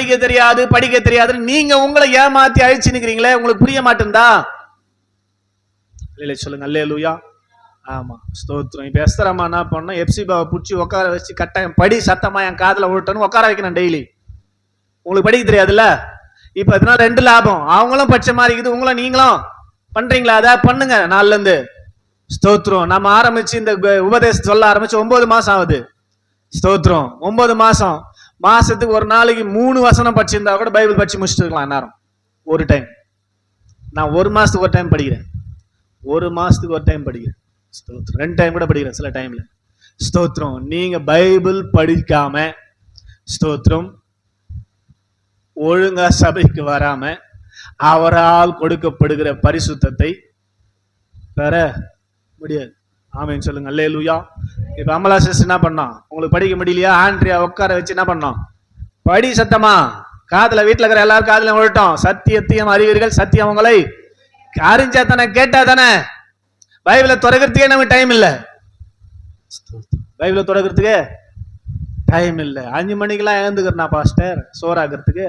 படிக்க தெரியாது நீங்க உங்களை ஏமாத்தி அழிச்சு நிக்கிறீங்களே, உங்களுக்கு புரிய மாட்டேன்தா? சொல்லுங்க. அல்லேலூயா. ஆமா, ஸ்தோத்திரம். இப்ப எஸ்தரம்மா என்ன பண்ண, எப்சிபாவை பிடிச்சி உட்கார வச்சு கட்டாயம் படி, சத்தமா என் காதுல விட்டணும் உட்கார வைக்கணும் டெய்லி. உங்களுக்கு படிக்க தெரியாதுல்ல? இப்ப அதனால 2 லாபம். அவங்களும் பட்ச மாதிரி இருக்குது, உங்களும் நீங்களும் பண்றீங்களா? அதை பண்ணுங்க நாள்ல இருந்து. ஸ்தோத்திரம். நம்ம ஆரம்பிச்சு இந்த உபதேசம் சொல்ல ஆரம்பிச்சு 9 மாசம் ஆகுது. ஸ்தோத்திரம். 9 மாசம். மாசத்துக்கு ஒரு நாளைக்கு 3 வசனம் படிச்சிருந்தா கூட பைபிள் படிச்சு முடிச்சுட்டு இருக்கலாம் நேரம். ஒரு டைம். நான் 1 மாசத்துக்கு ஒரு டைம் படிக்கிறேன், 1 மாசத்துக்கு ஒரு டைம் படிக்கிறேன். ஸ்தோத்திரம். 2 டைம் கூட படிக்கிறேன் சில டைம்ல. ஸ்தோத்திரம். நீங்க பைபிள் படிக்காம, ஸ்தோத்திரம், ஒழுங்கா சபைக்கு வராம அவரால் கொடுக்கப்படுகிற பரிசுத்தத்தை பெற முடியாது. ஆமென் சொல்லுங்க. அல்லேலூயா. இப்ப அமலா சிஸ்டர் என்ன பண்ணோம், உங்களுக்கு படிக்க முடியலையா, ஆண்ட்ரியா உட்கார வச்சு என்ன பண்ணோம், படி சத்தமா, காதுல வீட்டுல இருக்கிற எல்லாரும் காதுல விழட்டும். சத்தியத்தையும் அறிவீர்கள், சத்தியம் உங்களை அறிஞ்சா தானே, கேட்டா தானே. பைபிளை தொடக்கிறதுக்கே நமக்கு டைம் இல்லை. பைபிளை தொடக்கிறதுக்கு டைம் இல்லை. 5 மணிக்கெல்லாம் எழுந்துக்கிறேன் பாஸ்டர் சோறாக்குறதுக்கு.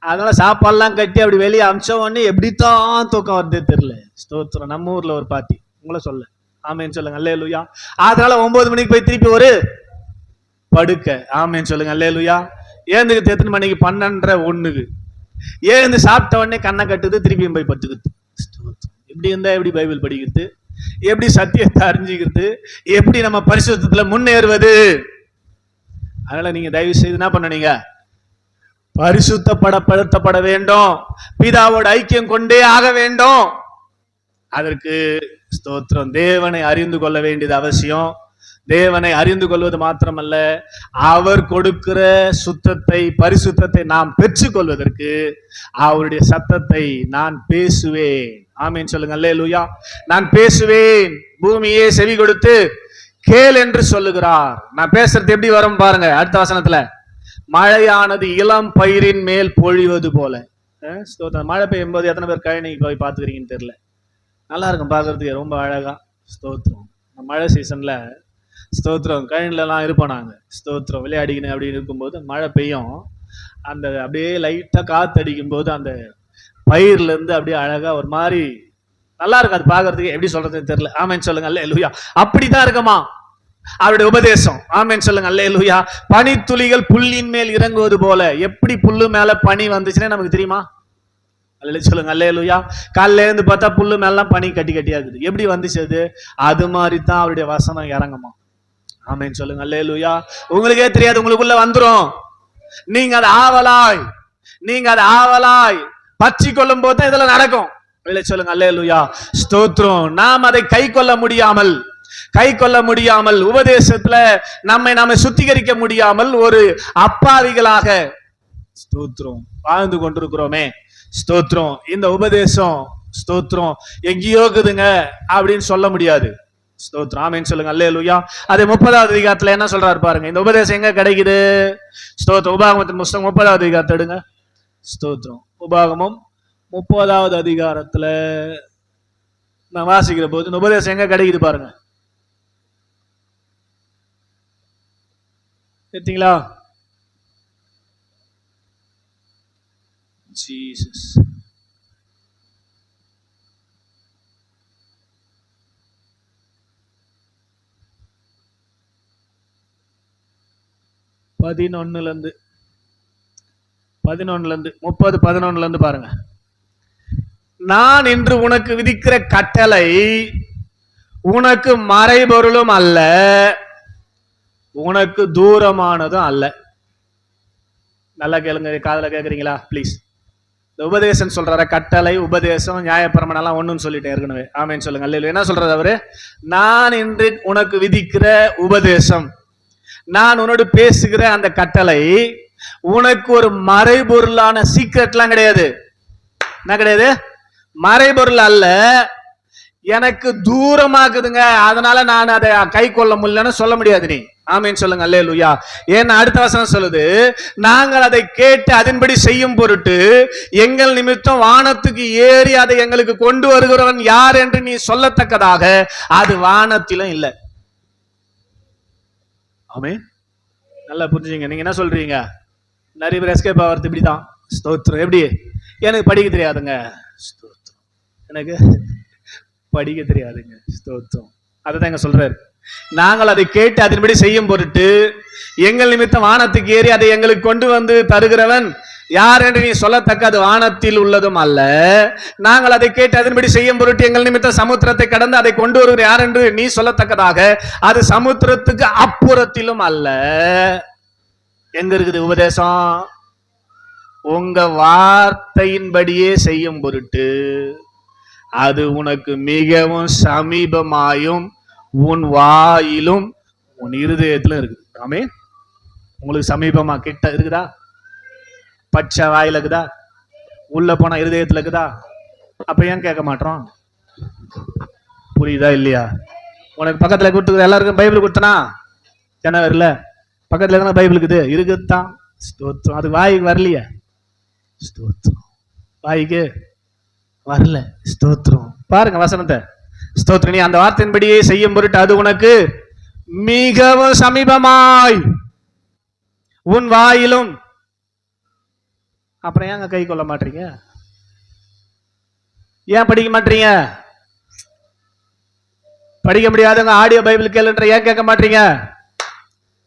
அதனால சாப்பாடுலாம் கட்டி அப்படி வெளியே அமிச்ச உடனே எப்படித்தான் தூக்கம் வருதே தெரியல. ஸ்தோத்திரம். நம்ம ஊர்ல ஒரு பாட்டி, உங்களை சொல்ல. ஆமென் சொல்லுங்க. அல்லேலூயா. அதனால 9 மணிக்கு போய் திருப்பி ஒரு படுக்க. ஆமென் சொல்லுங்க. அல்லேலூயா. ஏந்துக்கு எத்தனை மணிக்கு? 12:30 ஏந்து சாப்பிட்ட உடனே கண்ணை கட்டுது, திருப்பியும் போய் படுத்துக்குது. இப்படி இருந்தா எப்படி பைபிள் படிக்கிறது? எப்படி சத்தியத்தை அறிஞ்சிக்கிறது? எப்படி நம்ம பரிசுத்தத்துல முன்னேறுவது? அதனால நீங்க தயவு செய்து என்ன பண்ணீங்க, பரிசுத்தப்படுத்தப்பட வேண்டும், பிதாவோட ஐக்கியம் கொண்டே ஆக வேண்டும். அதற்கு ஸ்தோத்திரம், தேவனை அறிந்து கொள்ள வேண்டியது அவசியம். தேவனை அறிந்து கொள்வது மாத்திரமல்ல, அவர் கொடுக்கிற சுத்தத்தை, பரிசுத்தத்தை நாம் பெற்றுக் கொள்வதற்கு அவருடைய சத்தத்தை நான் பேசுவேன். ஆமீன் சொல்லுங்க. அல்லேலூயா. நான் பேசுவேன், பூமியே செவி கொடுத்து கேள் என்று சொல்லுகிறார். நான் பேசுறது எப்படி வரும் பாருங்க. அடுத்த வசனத்துல, மழையானது இளம் பயிரின் மேல் பொழிவது போல. மழை பெய்யும் போது எத்தனை பேர் கழனிக்கு போய் பார்த்துக்கிறீங்கன்னு தெரியல. நல்லா இருக்கும் பார்க்கறதுக்கு, ரொம்ப அழகா. ஸ்தோத்திரம். மழை சீசன்ல ஸ்தோத்திரம் கழனிலலாம் இருப்போம் நாங்க. ஸ்தோத்திரம் விளையாடிக்கணும் அப்படின்னு இருக்கும்போது மழை பெய்யும். அந்த அப்படியே லைட்டா காத்து அடிக்கும் போது அந்த பயிர்ல இருந்து அப்படியே அழகா ஒரு மாதிரி நல்லா இருக்கும். அது பார்க்கறதுக்கு எப்படி சொல்றதுன்னு தெரியல. ஆமேன் சொல்லுங்க. அல்லேலூயா. அப்படிதான் இருக்குமா அவருடைய உபதேசம். ஆமேன் சொல்லுங்க. அல்லேலூயா. பனித்துளிகள் புல்லின் மேல் இறங்குவது போல. எப்படி புல்லு மேல பனி வந்துச்சுன்னே நமக்கு தெரியுமா? சொல்லுங்க. அல்லேலூயா. காலையில இருந்து பார்த்தா புல்லு மேலாம் பனி கட்டி கட்டியா இருக்குது. எப்படி வந்துச்சு அது? அது மாதிரி தான் அவருடைய வசனம் இறங்குமா. ஆமேன் சொல்லுங்க. அல்லேலூயா. உங்களுக்கே தெரியாது, உங்களுக்குள்ள வந்துரும். நீங்க அதை ஆவலாய் பற்றி கொள்ளும் போது தான் இதெல்லாம் நடக்கும். சொல்லுங்க. அல்லேலூயா. ஸ்தோத்திரம். நாம் அதை கை கொள்ள முடியாமல் உபதேசத்துல நாம சுத்திகரிக்க முடியாமல் ஒரு அப்பாவிகளாக ஸ்தோத்திரம் வாழ்ந்து கொண்டிருக்கிறோமே. ஸ்தோத்திரம். இந்த உபதேசம் ஸ்தோத்திரம் எங்கேயோ இருக்குதுங்க அப்படின்னு சொல்ல முடியாது. ஸ்தோத்திரம். ஆமேன் சொல்லுங்க. அல்லேலூயா. அதே 30வது அதிகாரத்துல என்ன சொல்றாரு பாருங்க. இந்த உபதேசம் எங்க கிடைக்குது? ஸ்தோத்திரம். உபாகமத்தின் புஸ்தகம் 30வது அதிகாரத்தை எடுங்க. ஸ்தோத்திரம். உபாகமம் 30வது அதிகாரத்துல நான் வாசிக்கிற போது இந்த உபதேசம் எங்க கிடைக்குது பாருங்க. எடுத்தீங்களா? ஜீசஸ். பதினொன்னுல இருந்து 30:11 பாருங்க. நான் இன்று உனக்கு விதிக்கிற கட்டளை உனக்கு மறைபொருளும் அல்ல, உனக்கு தூரமானதும் அல்ல. நல்லா கேளுங்க, காதல கேக்குறீங்களா பிளீஸ். இந்த உபதேசம் சொல்றாரு. கட்டளை, உபதேசம், நியாயப்பிரமாணம் எல்லாம் ஒண்ணுன்னு சொல்லிட்டேன் ஏற்கனவே. ஆமேன்னு சொல்லுங்க. அல்லேலூயா. என்ன சொல்றாரு அவரு? நான் இன்று உனக்கு விதிக்கிற உபதேசம், நான் உன்னோடு பேசுகிற அந்த கட்டளை உனக்கு ஒரு மறைபொருளான சீக்ரெட்லாம் கிடையாது. என்ன கிடையாது? மறைபொருள் அல்ல, எனக்கு தூரமாக்குதுங்க, அதனால நான் அதை கை கொள்ள முடியலன்னு சொல்ல முடியாது நீ. ஆமீன் சொல்லுங்க. அல்லேலூயா. ஏன்னா அடுத்த வசனம் சொல்லுது, நாங்கள் அதை கேட்டு அதன்படி செய்யும் பொருட்டு எங்கள் நிமித்தம் வானத்துக்கு ஏறி அதை எங்களுக்கு கொண்டு வருகிறவன் யார் என்று நீ சொல்லத்தக்கதாக அது வானத்திலும் இல்லை. ஆமீன். நல்லா புரிஞ்சுங்க. நீங்க என்ன சொல்றீங்க? நிறைய பேர் எஸ்கேப் ஆகிறது இப்படிதான். ஸ்தோத்திரம். எப்படி? எனக்கு படிக்க தெரியாதுங்க. ஸ்தோத்திரம். எனக்கு படிக்க தெரியாதுங்க. ஸ்தோத்திரம். அதுதான் எங்க சொல்றாரு. நாங்கள் அதை கேட்டு அதன்படி செய்யும் பொருட்டு எங்கள் நிமித்தம் வானத்துக்கு ஏறி அதை எங்களுக்கு கொண்டு வந்து தருகிறவன் யார் என்று நீ சொல்லத்தக்க அது வானத்தில் உள்ளதும் அல்ல. நாங்கள் அதை கேட்டு அதன்படி செய்யும் பொருட்டு எங்கள் நிமித்தம் சமுத்திரத்தை கடந்து அதை கொண்டு வருகிற யார் என்று நீ சொல்லத்தக்கதாக அது சமுத்திரத்துக்கு அப்புறத்திலும் அல்ல. எங்க இருக்குது உபதேசம்? உங்க வார்த்தையின்படியே செய்யும் பொருட்டு அது உனக்கு மிகவும் சமீபமாயும் உன் வாயிலும் உன் இருதயத்திலும் இருக்குது. ஆமே. உங்களுக்கு சமீபமா கிட்ட இருக்குதா? பச்சை வாயில இருக்குதா? உள்ள போனா இருதயத்துல இருக்குதா? அப்ப ஏன் கேட்க மாட்டோம்? புரியுதா இல்லையா? உனக்கு பக்கத்துல கொடுத்துக்கிற எல்லாருக்கும் பைபிள் கொடுத்தனா ஜனவரில பக்கத்துல தானே பைபிள் இருக்குது. இருக்குதான். ஸ்தோத்திரம். அது வாய்க்கு வரலையே. ஸ்தோத்திரம். வாய்க்கு வரல. ஸ்தோத்திரம். பாருங்க வசனத்தை. ஸ்தோத்திரம். நீ அந்த வார்த்தையின்படியே செய்யும் பொருட்டு அது உனக்கு மிகவும் சமீபமாய் உன் வாயிலும். அப்புறம் ஏங்க கை கொள்ள மாட்டீங்க? ஏன் படிக்க மாட்டீங்க? படிக்க முடியாதுங்க. ஆடியோ பைபிள் கேளுன்ற ஏன் கேட்க மாட்டீங்க?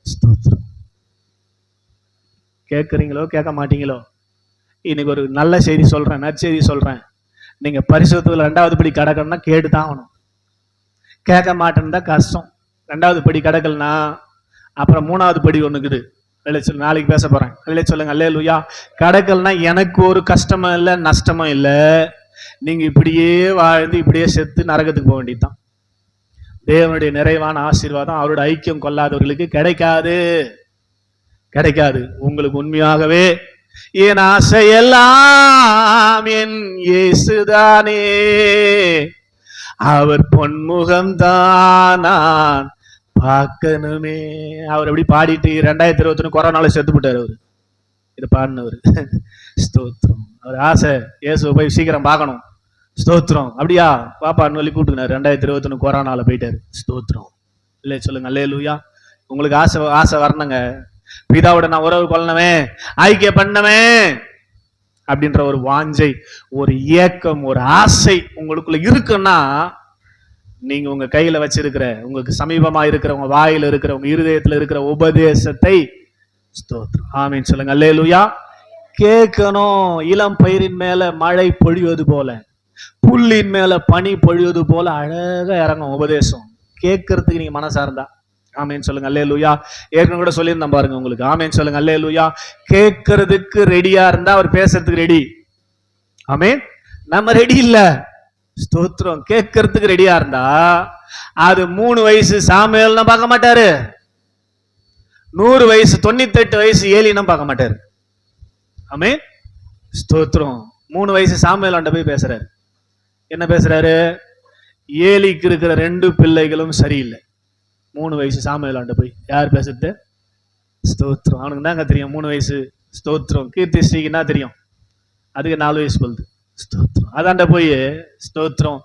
ஸ்தோத்திரம். கேட்கறீங்களோ கேட்க மாட்டீங்களோ? இன்னைக்கு ஒரு நல்ல செய்தி சொல்றேன், நற்செய்தி சொல்றேன். நீங்க பரிசுத்தத்துல 2வது படி கடக்கணும்னா கேட்டுதான் ஆகணும். கேட்க மாட்டேன்னு தான் கஷ்டம். 2வது படி கடக்கலனா அப்புறம் 3வது படி ஒண்ணுக்குது. சொல்லு, நாளைக்கு பேச போறேன். சொல்லுங்க அல்லேலூயா. கடக்கல்னா எனக்கு ஒரு கஷ்டமும் இல்லை நஷ்டமும் இல்லை. நீங்க இப்படியே வாழ்ந்து இப்படியே செத்து நரகத்துக்கு போக வேண்டியதுதான். தேவனுடைய நிறைவான ஆசீர்வாதம் அவரோட ஐக்கியம் கொள்ளாதவர்களுக்கு கிடைக்காது, கிடைக்காது. உங்களுக்கு உண்மையாகவே என் ஆசையெல்லாம் என் இயேசுதானே, அவர் பொன்முகம் தான் நான் பார்க்கணுமே. அவர் எப்படி பாடிட்டு 2021 கொரோனால செத்து போட்டார் அவரு. இது பாடினவர். ஸ்தோத்திரம். அவர் ஆசை இயேசுவை போய் சீக்கிரம் பார்க்கணும். ஸ்தோத்திரம். அப்படியா பாப்பான்னு சொல்லி கூப்பிட்டுனாரு. 2021 கொரோனால போயிட்டாரு. ஸ்தோத்திரம். இல்லை சொல்லுங்க அல்லேலூயா. உங்களுக்கு ஆசை வரணுங்க. பிதாவோட நான் உறவு கொள்ளணுமே, ஐக்கிய பண்ணவே அப்படின்ற ஒரு வாஞ்சை, ஒரு ஏக்கம், ஒரு ஆசை உங்களுக்குள்ள இருக்குன்னா, நீங்க உங்க கையில வச்சிருக்கிற, உங்களுக்கு சமீபமா இருக்கிற, உங்க வாயில இருக்கிற, உங்க இருதயத்துல இருக்கிற உபதேசத்தை ஸ்தோத்திரம் ஆமீன் சொல்லுங்க அல்லேலூயா கேட்கணும். இளம் பயிரின் மேல மழை பொழிவது போல, புல்லின் மேல பனி பொழிவது போல அழகா இறங்கும் உபதேசம். கேட்கறதுக்கு நீங்க மனசார்ந்தா ஆமேன் சொல்லுங்க அல்லேலூயா. ஏற்கனவே கூட சொல்லியிருந்தேன் பாருங்க உங்களுக்கு. ஆமேன் சொல்லுங்க அல்லேலூயா. கேட்கறதுக்கு ரெடியா இருந்தா அவர் பேசுறதுக்கு ரெடி. ஆமேன். நம்ம ரெடி இல்ல. ஸ்தோத்திரம். கேட்கறதுக்கு ரெடியா இருந்தா அது 3 வயசு சாமுவேல்னா பார்க்க மாட்டாரு, 100 வயசு 98 வயசு ஏலினா பார்க்க மாட்டாரு. ஆமேன். ஸ்தோத்திரம். 3 வயசு சாமுவேல் அண்ட போய் பேசுறாரு. என்ன பேசுறாரு? ஏலிக்கு இருக்கிற 2 பிள்ளைகளும் சரியில்லை. 3 வயசு சாமுவேல் ஆண்ட போய் யார் பேசுறது? ஸ்தோத்திரம். அவனுக்கு தாங்க தெரியும் 3 வயசு. ஸ்தோத்திரம். கீர்த்தி ஸ்ரீக்குன்னா தெரியும், அதுக்கு 4 வயசு போகுது. ஸ்தோத்திரம். அதாண்ட போய் ஸ்தோத்திரம்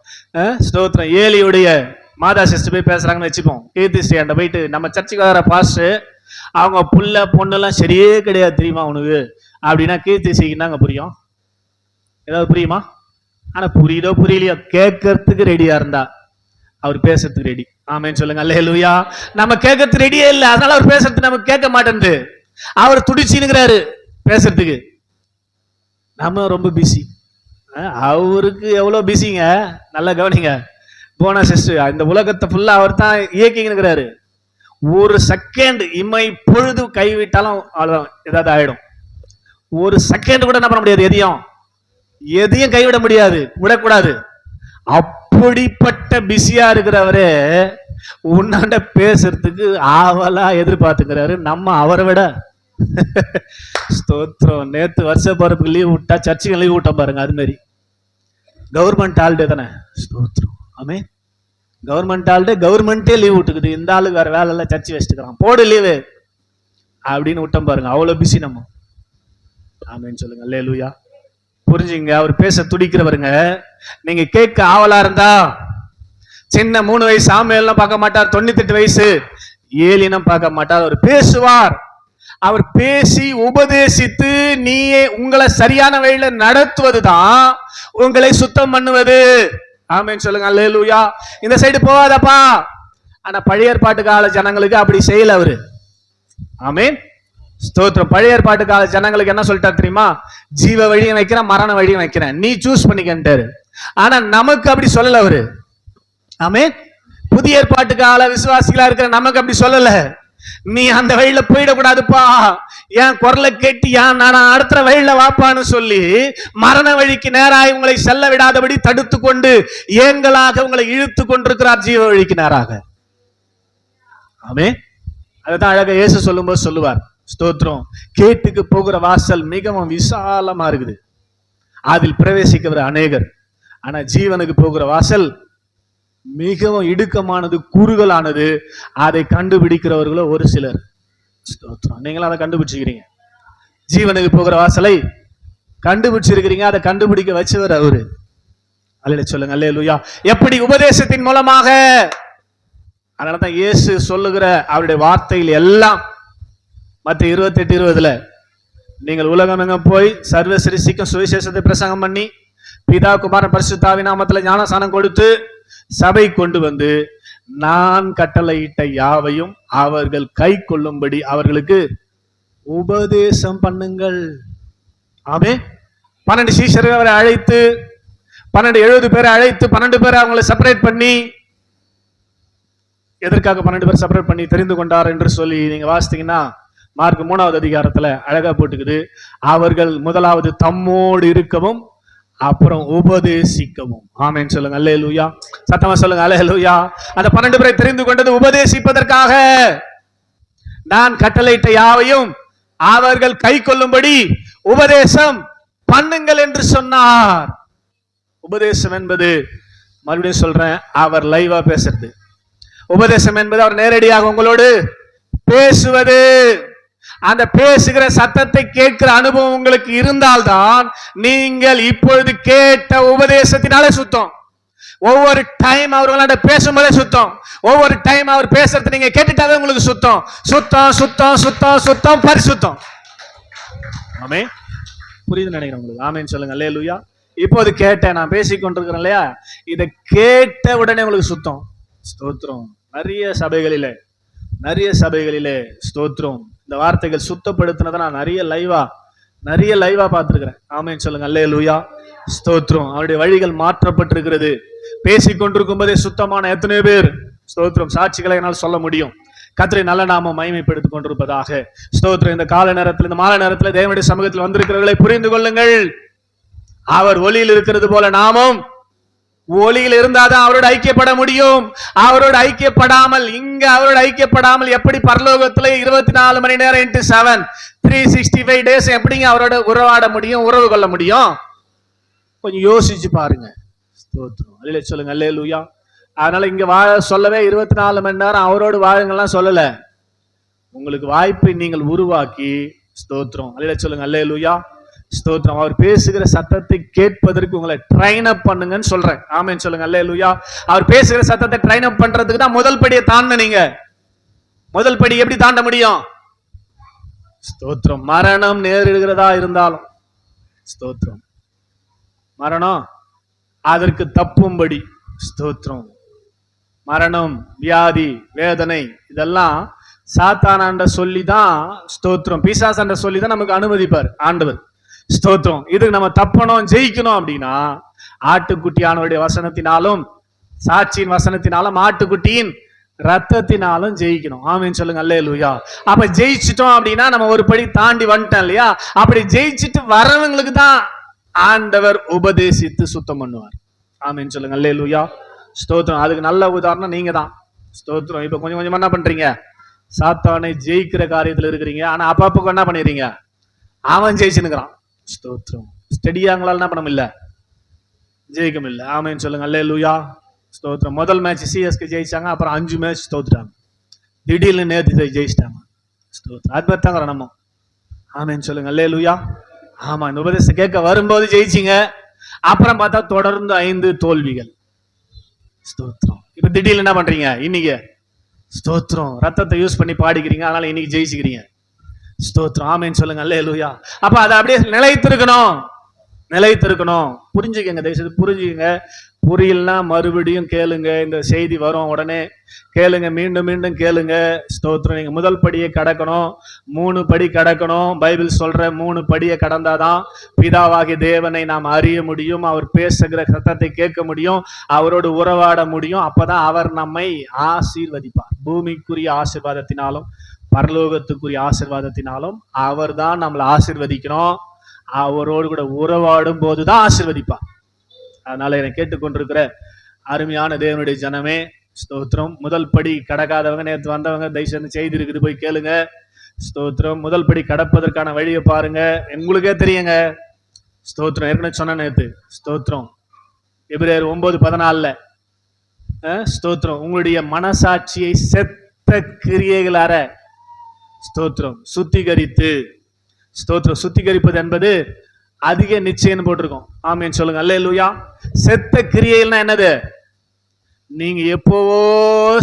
ஸ்தோத்திரம் ஏலியுடைய மாதா சிஸ்டர் போய் பேசுறாங்கன்னு வச்சுப்போம். கீர்த்தி ஸ்ரீ ஆண்ட போயிட்டு, நம்ம சர்ச்சுக்கு வர பாஸ்டர் அவங்க புள்ள பொண்ணெல்லாம் சரியே கிடையாது தெரியுமா உனக்கு அப்படின்னா கீர்த்தி ஸ்ரீக்குன்னாங்க புரியும்? ஏதாவது புரியுமா? ஆனா புரியுதோ புரியலையோ, கேட்கறதுக்கு ரெடியா இருந்தா அவர் பேசுறதுக்கு ரெடி. ஆமேன்னு சொல்லுங்க அல்லேலூயா. நம்ம கேட்கறதுக்கு ரெடியே இல்லை, அதனால அவர் பேசுறது நமக்கு கேட்க மாட்டேங்குது. அவர் துடிச்சுங்கிறாரு பேசுறதுக்கு. நம்ம ரொம்ப பிஸி. அவருக்கு எவ்வளவு பிஸிங்க, நல்லா கவனிங்க. போனா சிஸ்டர், இந்த உலகத்தை ஃபுல்லா அவர் தான் இயக்கிங்கிறாரு. ஒரு செகண்ட் இமை பொழுது கைவிட்டாலும் ஏதாவது ஆயிடும். ஒரு செகண்ட் கூட என்ன பண்ண முடியாது, எதையும் கைவிட முடியாது, விடக்கூடாது. அப்படிப்பட்ட பிஸியா இருக்கிறவரே உன்னாண்ட பேசுறதுக்கு ஆவலா எதிர்பார்த்துக்கிறாரு. நம்ம அவரை விட. ஸ்தோத்திரம். நேத்து வருஷ பிறப்புக்கு லீவ் விட்டா சர்ச்சுக்கு லீவ் விட்டா பாருங்க, அது மாதிரி கவர்மெண்ட் ஹாலிடே தானே. ஸ்தோத்திரம். ஆமே. கவர்மெண்ட் ஹாலிடே, கவர்மெண்டே லீவ் விட்டுக்குது. இந்த ஆளுக்கு வேற வேலை எல்லாம் சர்ச்சு வச்சுக்கிறான், போடு லீவு அப்படின்னு விட்டோம் பாருங்க. அவ்வளவு பிஸி நம்ம. ஆமேன்னு சொல்லுங்க அல்லேலூயா. புரிஞ்சுங்க. அவர் பேச துடிக்கிறவருங்க. நீங்க கேட்க ஆவலா இருந்தா, சின்ன 3 வயசு சாமுவேல்லாம் பார்க்க மாட்டார், 98 வயசு ஏலினம் பார்க்க மாட்டார். அவர் பேசுவார். அவர் பேசி உபதேசித்து நீயே உங்களை சரியான வழியில நடத்துவதுதான் உங்களை சுத்தம் பண்ணுவது. ஆமேன்னு சொல்லுங்க அல்லேலூயா. இந்த சைடு போவாதப்பா. ஆனா பழைய ஏற்பாட்டு கால ஜனங்களுக்கு அப்படி செய்யல அவரு. ஆமேன். ஸ்தோத்திரம். பழைய ஏற்பாட்டு கால ஜனங்களுக்கு என்ன சொல்லிட்டாரு தெரியுமா? ஜீவ வழியும் வைக்கிறேன், மரண வழியும் வைக்கிறேன், நீ சூஸ் பண்ணிக்கிட்டாரு. ஆனா நமக்கு அப்படி சொல்லல அவரு. ஆமே. புதிய ஏற்பாட்டு கால விசுவாசிகளா இருக்கிற நமக்கு அப்படி சொல்லல. நீ அந்த வழியில போயிடக்கூடாதுப்பா, என் குரலை கேட்டு நான் அடுத்த வழியில வாப்பான்னு சொல்லி மரண வழிக்கு நேராக உங்களை செல்ல விடாதபடி தடுத்து கொண்டு ஏங்கலாக உங்களை இழுத்து கொண்டிருக்கிறார் ஜீவ வழிக்கு நேராக. ஆமே. அதுதான் அழகா இயேசு சொல்லும்போது சொல்லுவார். ஸ்தோத்திரம். கேட்டுக்கு போகிற வாசல் மிகவும் விசாலமா இருக்குது, அதில் பிரவேசிக்கிற அநேகர். ஆனா ஜீவனுக்கு போகிற வாசல் மிகவும் இடுக்கமானது, குறுகலானது. அதை கண்டுபிடிக்கிறவர்களோ ஒரு சிலர். ஸ்தோத்திரம். நீங்களும் அதை கண்டுபிடிச்சிக்கிறீங்க. ஜீவனுக்கு போகிற வாசலை கண்டுபிடிச்சிருக்கிறீங்க, அதை கண்டுபிடிக்க வச்சவர் அவரு. அல்லேலூயா சொல்லுங்க அல்லேலூயா. எப்படி? உபதேசத்தின் மூலமாக. அதனாலதான் இயேசு சொல்லுகிற அவருடைய வார்த்தையில் எல்லாம் மத்திய 28:20 நீங்கள் உலகம் எங்க போய் சர்வ சிருஷ்டிக்கும் சுவிசேஷத்தை பிரசங்கம் பண்ணி பிதா குமாரன் பரிசுத்தாவின் நாமத்துல ஞானஸ்நானம் கொடுத்து சபை கொண்டு வந்து நான் கட்டளையிட்ட யாவையும் அவர்கள் கை கொள்ளும்படி அவர்களுக்கு உபதேசம் பண்ணுங்கள். ஆமே. 12 சீஷர்களை அழைத்து 70 பேரை அழைத்து 12 பேரை அவங்களை செப்பரேட் பண்ணி, எதற்காக 12 பேர் செப்பரேட் பண்ணி தெரிந்து கொண்டார் என்று சொல்லி நீங்க வாசித்தீங்கன்னா மார்க் 3வது அதிகாரத்துல அழகா போட்டுக்குது, அவர்கள் முதலாவது தம்மோடு இருக்கவும் அப்புறம் உபதேசிக்கவும். ஆமென் சொல்லுங்க, அல்லேலூயா. சத்தமா சொல்லுங்க, அல்லேலூயா. அந்த 12 பேரை தெரிந்து கொண்டது உபதேசிப்பதற்காக. நான் கட்டளையிட்ட யாவையும் அவர்கள் கை கொள்ளும்படி உபதேசம் பண்ணுங்கள் என்று சொன்னார். உபதேசம் என்பது, மறுபடியும் சொல்றேன், அவர் லைவா பேசுறது. உபதேசம் என்பது அவர் நேரடியாக உங்களோடு பேசுவது. அந்த பேசுகிற சத்தத்தை கேட்கிற அனுபவம் உங்களுக்கு இருந்தால்தான் நீங்கள் இப்பொழுது கேட்ட உபதேசத்தினாலே சுத்தம். ஒவ்வொரு டைம் அவர்களோட பேசும்போதே சுத்தம். ஒவ்வொரு டைம் அவர் பேசுறது நீங்க கேட்டுட்டாவே உங்களுக்கு சுத்தம். சுத்தம் சுத்தம் சுத்தம் சுத்தம் பரிசுத்தம். ஆமே, புரியுது நினைக்கிறேன் உங்களுக்கு. ஆமேன்னு சொல்லுங்க, அல்லேலூயா. இப்போது கேட்டேன், நான் பேசிக்கொண்டிருக்கிறேன் இல்லையா, இதை கேட்ட உடனே உங்களுக்கு சுத்தம். ஸ்தோத்திரம். நிறைய சபைகளிலே ஸ்தோத்திரம் இந்த வார்த்தைகள் சுத்தப்படுத்தினதை நான் நிறைய லைவா பார்த்திருக்கிறேன். ஆமேன்னு சொல்லுங்க, அல்லேலூயா. ஸ்தோத்திரம். அவருடைய வழிகள் மாற்றப்பட்டிருக்கிறது. பேசிக்கொண்டிருக்கும் போதே சுத்தமான எத்தனை பேர் ஸ்தோத்திரம் சாட்சிகளை என்னால் சொல்ல முடியும். கர்த்தரை நல்ல நாமம் மகிமைப்படுத்திக் கொண்டிருப்பதாக. ஸ்தோத்திரம். இந்த கால நேரத்தில், இந்த மாலை நேரத்தில் தேவனுடைய சமூகத்தில் வந்திருக்கிறவர்களை புரிந்து கொள்ளுங்கள். அவர் ஒளியில் இருக்கிறது போல நாமும் ஒளியில் இருந்தாதான் அவரோடு ஐக்கியப்பட முடியும். அவரோடு ஐக்கியப்படாமல், இங்க அவரோடு ஐக்கியப்படாமல் எப்படி பரலோகத்துல 24 மணி நேரம் into 7 365 days எப்படிங்க அவரோட உறவாட முடியும், உறவு கொள்ள முடியும்? கொஞ்சம் யோசிச்சு பாருங்க. ஸ்தோத்திரம். அல்லேலூயா சொல்லுங்க, அல்லேலூயா. அதனால இங்க வாழ சொல்லவே 24 மணி நேரம் அவரோடு வாழுங்கலாம் சொல்லல. உங்களுக்கு வாய்ப்பை நீங்கள் உருவாக்கி, ஸ்தோத்திரம், அல்லேலூயா சொல்லுங்க, அல்லேலூயா. ஸ்தோத்திரம். அவர் பேசுகிற சத்தத்தை கேட்பதற்கு உங்களை ட்ரைன் அப் பண்ணுங்கன்னு சொல்றேன். ஆமென் சொல்லுங்க, அல்லேலூயா. அவர் பேசுகிற சத்தத்தை ட்ரைன் அப் பண்றதுக்கு தான் முதல் படியை தாண்ட. நீங்க முதல் படி எப்படி தாண்ட முடியும்? ஸ்தோத்திரம். மரணம் நேரிடுகிறதா இருந்தாலும், ஸ்தோத்திரம், மரணம் அதற்கு தப்பும்படி, ஸ்தோத்திரம், மரணம், வியாதி, வேதனை இதெல்லாம் சாத்தானாண்ட சொல்லிதான், ஸ்தோத்திரம், பிசாசாண்ட சொல்லிதான் நமக்கு அனுமதிப்பார் ஆண்டவர். ஸ்தோத்திரம். இதுக்கு நம்ம தப்பணும், ஜெயிக்கணும் அப்படின்னா ஆட்டுக்குட்டியானவருடைய வசனத்தினாலும் சாட்சியின் வசனத்தினாலும் ஆட்டுக்குட்டியின் ரத்தத்தினாலும் ஜெயிக்கணும். ஆமென் சொல்லுங்க, அல்லேலூயா. அப்ப ஜெயிச்சிட்டோம் அப்படின்னா நம்ம ஒரு படி தாண்டி வந்துட்டோம் இல்லையா? அப்படி ஜெயிச்சுட்டு வரவங்களுக்கு தான் ஆண்டவர் உபதேசித்து சுத்தம் பண்ணுவார். ஆமென் சொல்லுங்க, அல்லேலூயா. ஸ்தோத்திரம். அதுக்கு நல்ல உதாரணம் நீங்க தான். ஸ்தோத்திரம். இப்ப கொஞ்சம் கொஞ்சமா என்ன பண்றீங்க? சாத்தானை ஜெயிக்கிற காரியத்துல இருக்கிறீங்க. ஆனா அப்பப்போ என்ன பண்ணிடுறீங்க? அவன் ஜெயிச்சுன்னுக்கிறான். ஸ்தோத்திரம். ஸ்டெடியாங்களால் என்ன பண்ண இல்ல, ஜெயிக்கும் இல்ல. ஆமென் சொல்லுங்க, அல்லேலூயா. ஸ்தோத்திரம். முதல் மேட்ச் சிஎஸ்கே ஜெயிச்சாங்க, அப்புறம் 5 மேட்ச் தோத்துட்டாங்க. திடீர்னு நேற்று ஜெயிச்சிட்டாங்க. ஸ்தோத்திரம். அது பார்த்தாங்க நம்ம. ஆமென் சொல்லுங்க, அல்லேலூயா. ஆமா, இந்த உபதேசம் கேட்க வரும்போது ஜெயிச்சிங்க, அப்புறம் பார்த்தா தொடர்ந்து 5 தோல்விகள். ஸ்தோத்திரம். இப்ப திடீர்னு என்ன பண்றீங்க? இன்னைக்கு ஸ்தோத்திரம் ரத்தத்தை யூஸ் பண்ணி பாடிக்கிறீங்க, அதனால இன்னைக்கு ஜெயிச்சுக்கிறீங்க. ஸ்தோத்திரம். ஆமென் சொல்லுங்க, அல்லேலூயா. அப்ப அதை அப்படியே நிலைத்திருக்கணும். புரிஞ்சுக்கங்க, தயவுசெய்து புரிஞ்சுக்கங்க. புரியலன்னா மறுபடியும் கேளுங்க. இந்த செய்தி வரும் உடனே கேளுங்க, மீண்டும் மீண்டும் கேளுங்க. ஸ்தோத்திரம். நீங்க முதல் படியை கடக்கணும், 3 படி கடக்கணும். பைபிள் சொல்ற 3 படியை கடந்தாதான் பிதாவாகிய தேவனை நாம் அறிய முடியும், அவர் பேசுகிற சத்தத்தை கேட்க முடியும், அவரோடு உறவாட முடியும். அப்பதான் அவர் நம்மை ஆசீர்வதிப்பார். பூமிக்குரிய ஆசீர்வாதத்தினாலும் பரலோகத்துக்குரிய ஆசீர்வாதத்தினாலும் அவர் தான் நம்மளை ஆசீர்வதிக்கணும். அவரோடு கூட உறவாடும் போதுதான் ஆசீர்வதிப்பார். அதனால என்னை கேட்டுக்கொண்டிருக்கிற அருமையான தேவனுடைய ஜனமே, ஸ்தோத்திரம். முதல் படி கடக்காதவங்க, நேற்று வந்தவங்க, தயவுசெய்து செய்தி இருக்குது, போய் கேளுங்க. ஸ்தோத்திரம். முதல் படி கடப்பதற்கான வழியை பாருங்க, உங்களுக்கே தெரியுங்க. ஸ்தோத்திரம். ஏற்கனவே சொன்ன நேற்று. ஸ்தோத்திரம். எபிரேயர் 9:14 ஸ்தோத்திரம். உங்களுடைய மனசாட்சியை செத்த கிரியைகளார ஸ்தோத்திரம் சுத்திகரித்து, ஸ்தோத்திரம், சுத்திகரிப்பது என்பது அதிக நிச்சயம் போட்டிருக்கோம். ஆமென் சொல்லுங்க, அல்லேலூயா. செத்த கிரியைகள்னா என்னது? நீங்க எப்போவோ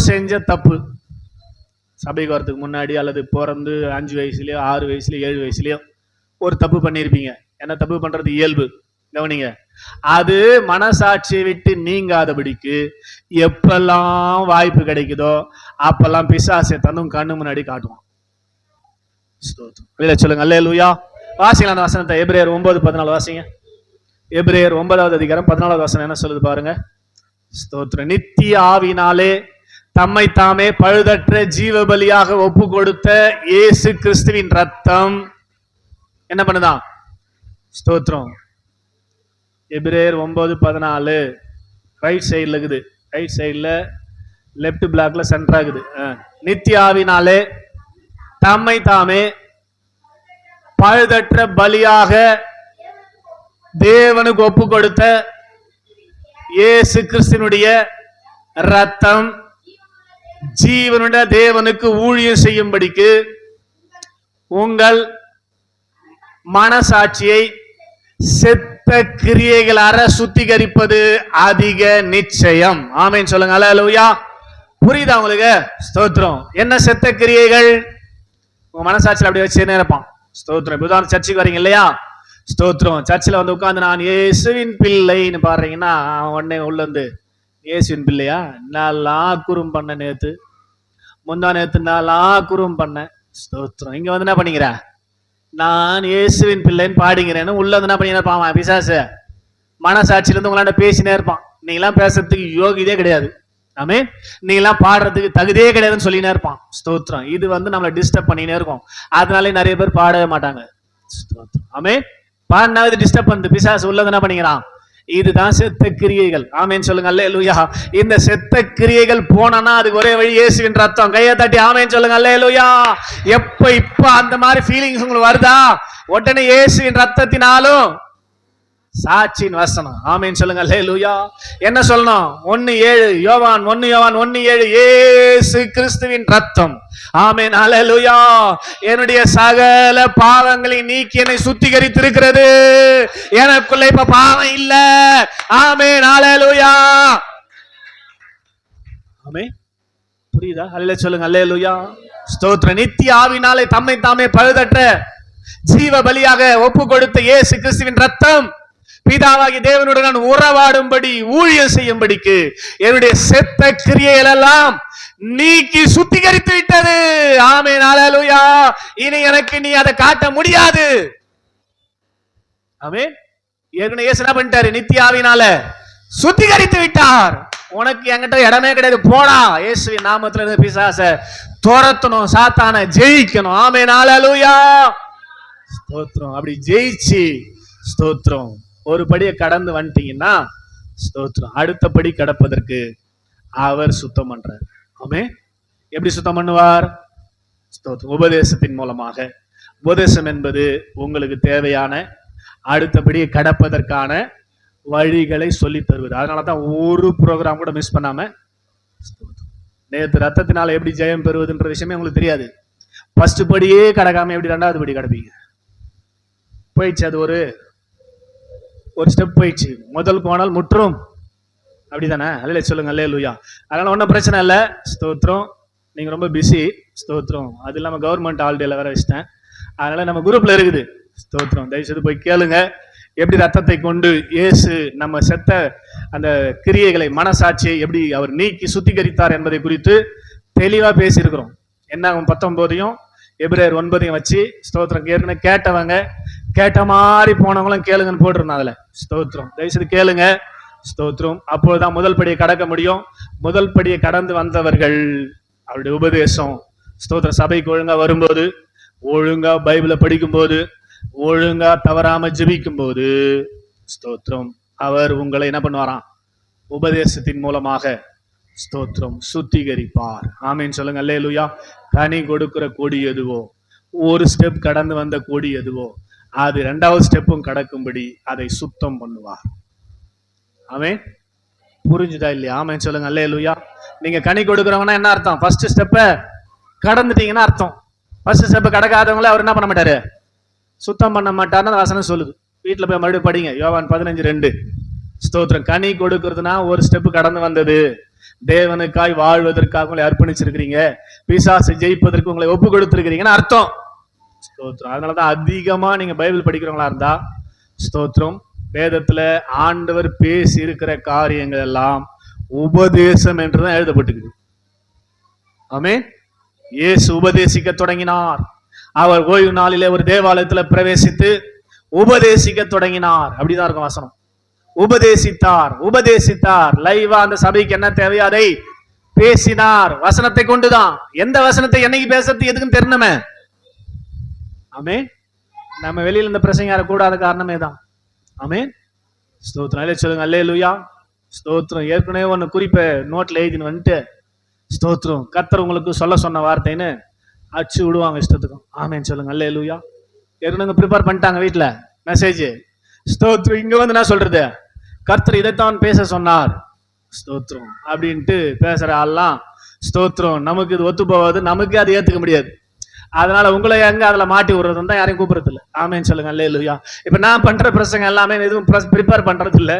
செஞ்ச தப்பு, சபைக்கு வரதுக்கு முன்னாடி அல்லது பிறந்து 5 வயசுலயோ 6 வயசுலயோ 7 வயசுலயோ ஒரு தப்பு பண்ணிருப்பீங்க. என்ன தப்பு பண்றது இயல்பு, கவனிங்க. அது மனசாட்சியை விட்டு நீங்காதபடிக்கு எப்பெல்லாம் வாய்ப்பு கிடைக்குதோ அப்பெல்லாம் பிசாசை தன்னும் கண்ணு முன்னாடி காட்டுவான். சொல்லுங்க, அல்லேலூயா. வாசிக்கலாம் அந்த வசனத்தை. எபிரேயர் 9:14 வாசிங்க. எபிரேயர் 9வது அதிகாரம் 14வது வசனம் என்ன சொல்லுது பாருங்க. ஸ்தோத்திரம். நித்திய ஆவினாலே தம்மை தாமே பழுதற்ற ஜீவ பலியாக ஒப்பு கொடுத்த இயேசு கிறிஸ்துவின் ரத்தம் என்ன பண்ணுதான்? ஸ்தோத்திரம். எபிரேயர் 9:14 ரைட் சைடுல இருக்குது. ரைட் சைடுல லெப்ட் பிளாக்ல சென்டர் ஆகுது. நித்திய ஆவினாலே தம்மை தாமே பழுதற்ற பலியாக தேவனுக்கு ஒப்பு கொடுத்த இயேசு கிறிஸ்துவினுடைய ரத்தம் ஜீவனுடைய தேவனுக்கு ஊழியம் செய்யும்படிக்கு உங்கள் மனசாட்சியை செத்த கிரியைகள் அற சுத்திகரிப்பது அதிக நிச்சயம். ஆமென் சொல்லுங்க. அல்லேலூயா. புரியுதா உங்களுக்கு? ஸ்தோத்திரம். என்ன செத்த கிரியைகள்? உங்க மனசாட்சியில் அப்படி வச்சுன்னே இருப்பான். ஸ்தோத்திரம். உதாரணம் சர்ச்சுக்கு வரீங்க இல்லையா? ஸ்தோத்திரம். சர்ச்சில் வந்து உட்காந்து நான் இயேசுவின் பிள்ளைன்னு பாடுறீங்கன்னா உடனே உள்ள இருந்து இயேசுவின் பிள்ளையா? நான் குறும் பண்ண நேத்து முந்தா நேத்து நான் குறும் பண்ண. ஸ்தோத்திரம். இங்க வந்து என்ன பண்ணிக்கிற? நான் இயேசுவின் பிள்ளைன்னு பாடிங்கிறேன்னு உள்ள வந்து என்ன பண்ணிருப்பான் பிசாசு? மனசாட்சியில இருந்து உங்களாண்ட பேசினே இருப்பான். நீங்களாம் பேசுறதுக்கு யோகியதே கிடையாது. ஆமே, நீங்களாம் பாடுறதுக்கு தகுதியே கிடையாதுன்னு சொல்லினே இருப்பான். ஸ்தோத்திரம். இது வந்து நம்மளை டிஸ்டர்ப் பண்ணினே இருக்கும். அதனால நிறைய பேர் பாடவே மாட்டாங்க. ஸ்தோத்திரம். ஆமே, பாடினா இது டிஸ்டர்ப் பண்ணுது. பிசாசு உள்ளது என்ன பண்ணிக்கிறான்? இதுதான் செத்த கிரியைகள். ஆமேன்னு சொல்லுங்க. அல்லேலூயா. இந்த செத்த கிரியைகள் போனா அதுக்கு ஒரே வழி இயேசுவின் ரத்தம். கையை தட்டி ஆமேன்னு சொல்லுங்க. அல்லேலூயா. இப்ப அந்த மாதிரி ஃபீலிங்ஸ் உங்களுக்கு வருதா? உடனே இயேசுவின் ரத்தத்தினாலும் சாட்சியின் வசனம். ஆமேன்னு சொல்லுங்க. அல்லேலூயா. என்ன சொல்லணும்? 1:7 யோவான் 1:7 இயேசு கிறிஸ்துவின் ரத்தம். ஆமென். அல்லேலூயா. என்னுடைய சகல பாவங்களை நீக்கி என்னை சுத்திகரித்து இருக்கிறது. எனக்குள்ள இப்ப பாவம் இல்ல. ஆமென். அல்லேலூயா. ஆமென். புரியுதா? அல்லேலூயா சொல்லுங்க. அல்லேலூயா. ஸ்தோத்திரம். நித்திய ஆவினாலே தம்மை தாமே பழுதற்ற ஜீவ பலியாக ஒப்பு கொடுத்த இயேசு கிறிஸ்துவின் ரத்தம் பிதாவாகி தேவனுடன் நான் உறவாடும்படி ஊழியம் செய்யும்படிக்கு என்னுடைய செத்த கிரியைகள் எல்லாம் நீக்கி சுத்திகரித்து விட்டது. ஆமென். அல்லேலூயா. இனி எனக்கு நீ அதை காட்ட முடியாது. ஆமென். ஏற்கனவே இயேசு என்ன பண்ணிட்டாரு? நித்திய ஆவினால சுத்திகரித்து விட்டார். உனக்கு என்கிட்ட இடமே கிடையாது. போடா. இயேசுவின் நாமத்துல இருந்து பிசாசை துரத்தணும், சாத்தானை ஜெயிக்கணும். ஆமென். அல்லேலூயா. ஸ்தோத்திரம். அப்படி ஜெயிச்சு ஸ்தோத்திரம் ஒரு படியை கடந்து வந்துட்டீங்கன்னா ஸ்தோத்திரம் அடுத்த படி கடப்பதற்கு அவர் சுத்தம் பண்றார். ஆமே. எப்படி சுத்தம் பண்ணுவார்? ஸ்தோத்திரம். உபதேசத்தின் மூலமாக. உபதேசம் என்பது உங்களுக்கு தேவையான அடுத்தபடியை கடப்பதற்கான வழிகளை சொல்லி தருவது. அதனாலதான் ஒரு ப்ரோக்ராம் கூட மிஸ் பண்ணாம நேற்று ரத்தத்தினால எப்படி ஜெயம் பெறுவதுன்ற விஷயமே உங்களுக்கு தெரியாது. ஃபர்ஸ்ட் படியே கடக்காம எப்படி ரெண்டாவது படி கடப்பீங்க? போயிடுச்சு. அது ஒரு ஸ்டெப் போயிடுச்சு. முதல் போனால் முற்றும். அப்படிதானே? அல்லேலூயா சொல்லுங்க. அல்லேலூயா. அதனால ஒன்றும் பிரச்சனை இல்லை. ஸ்தோத்திரம். நீங்க ரொம்ப பிஸி. ஸ்தோத்திரம். அது இல்லாம கவர்மெண்ட் ஹாலிடேல வேற வச்சிட்டேன். அதனால நம்ம குரூப்ல இருக்குது. ஸ்தோத்திரம். தயவுசெய்து போய் கேளுங்க. எப்படி ரத்தத்தை கொண்டு இயேசு நம்ம செத்த அந்த கிரியைகளை மனசாட்சியை எப்படி அவர் நீக்கி சுத்திகரித்தார் என்பதை குறித்து தெளிவா பேசியிருக்கிறோம். என்ன 19 எபிரேயர் 9 வச்சு ஸ்தோத்திரம். ஏற்கனவே கேட்டவங்க கேட்ட மாதிரி போனவங்களும் கேளுங்கன்னு போட்டிருந்தோம். அதுல ஸ்தோத்திரம். தயவுசெய்து கேளுங்க. ஸ்தோத்திரம். அப்போதுதான் முதல் படியை கடக்க முடியும். முதல் படியை கடந்து வந்தவர்கள் அவருடைய உபதேசம் ஸ்தோத்திரம் சபைக்கு ஒழுங்கா வரும்போது, ஒழுங்கா பைபிளை படிக்கும் போது, ஒழுங்கா தவறாம ஜெபிக்கும் போது ஸ்தோத்திரம் அவர் உங்களை என்ன பண்ணுவாராம்? உபதேசத்தின் மூலமாக ஸ்தோத்திரம் சுத்திகரிப்பார். ஆமீன் சொல்லுங்க. அல்லேலூயா. கனி கொடுக்கிற கொடி எதுவோ, ஒரு ஸ்டெப் கடந்து வந்த கொடி எதுவோ, அது இரண்டாவது ஸ்டெப்பும் கடக்கும்படி அதை சுத்தம் பண்ணுவார். ஆமென். புரிஞ்சுதா இல்லையா? ஆமென் சொல்லுங்க. அல்லேலூயா. நீங்க கனி கொடுக்கிறவங்கன்னா என்ன அர்த்தம்? ஃபர்ஸ்ட் ஸ்டெப்பை கடந்துட்டீங்கன்னா அர்த்தம். ஃபர்ஸ்ட் ஸ்டெப்பை கடக்காதவங்கள அவர் என்ன பண்ண மாட்டாரு? சுத்தம் பண்ண மாட்டார்னு வசனம் சொல்லுது. வீட்டுல போய் மறுபடியும் படிங்க. யோவான் 15:2. ஸ்தோத்திரம். கனி கொடுக்கிறதுனா ஒரு ஸ்டெப் கடந்து வந்தது. தேவனுக்காய் வாழ்வதற்காக உங்களை அர்ப்பணிச்சிருக்கிறீங்க. பிசாசை ஜெயிப்பதற்கு உங்களை ஒப்பு கொடுத்திருக்கிறீங்கன்னு அர்த்தம். ஸ்தோத்திரம். அதனாலதான் அதிகமா நீங்க பைபிள் படிக்கிறவங்களா இருந்தா ஸ்தோத்திரம் வேதத்துல ஆண்டவர் பேசி இருக்கிற காரியங்கள் எல்லாம் உபதேசம் என்றுதான் எழுதப்பட்டிருக்கு. ஆமென். இயேசு உபதேசிக்க தொடங்கினார். அவர் ஓய்வு நாளிலே ஒரு தேவாலயத்துல பிரவேசித்து உபதேசிக்க தொடங்கினார். அப்படிதான் இருக்கும் வசனம். உபதேசித்தார். லைவா அந்த சபைக்கு என்ன தேவையோ அதை பேசினார். வசனத்தை கொண்டுதான். எந்த வசனத்தை என்னைக்கு பேசுறது எதுக்குன்னு தெரியணுமே. ஆமே. நம்ம வெளியில இந்த பிரசங்க கூடாத காரணமே தான். ஆமே. ஸ்தோத்திரம். சொல்லுங்க அல்லேலூயா. ஸ்தோத்திரம். ஏற்கனவே ஒன்னு குறிப்பை நோட்ல எழுதின்னு வந்துட்டு ஸ்தோத்திரம் கர்த்தர் உங்களுக்கு சொல்ல சொன்ன வார்த்தைன்னு அச்சு விடுவாங்க இஷ்டத்துக்கும். ஆமேன்னு சொல்லுங்க அல்லேலூயா. ஏற்கனவே ப்ரிப்பேர் பண்ணிட்டாங்க வீட்டுல மெசேஜ். ஸ்தோத்திரம். இங்க வந்து என்ன சொல்றது, கர்த்தர் இதைத்தான் பேச சொன்னார் ஸ்தோத்திரம் அப்படின்ட்டு பேசுற ஆள்லாம் ஸ்தோத்திரம். நமக்கு இது ஒத்து போவாது, நமக்கு அது ஏத்துக்க முடியாது. அதனால உங்களை எங்க அதுல மாட்டி விடுறது தான் யாரையும் கூப்பிடுறது இல்லை. ஆமேன்னு சொல்லுங்க அல்லேலூயா. இப்ப நான் பண்ற பிரசங்க எல்லாமே எதுவும் ப்ரிப்பேர் பண்றது இல்லை.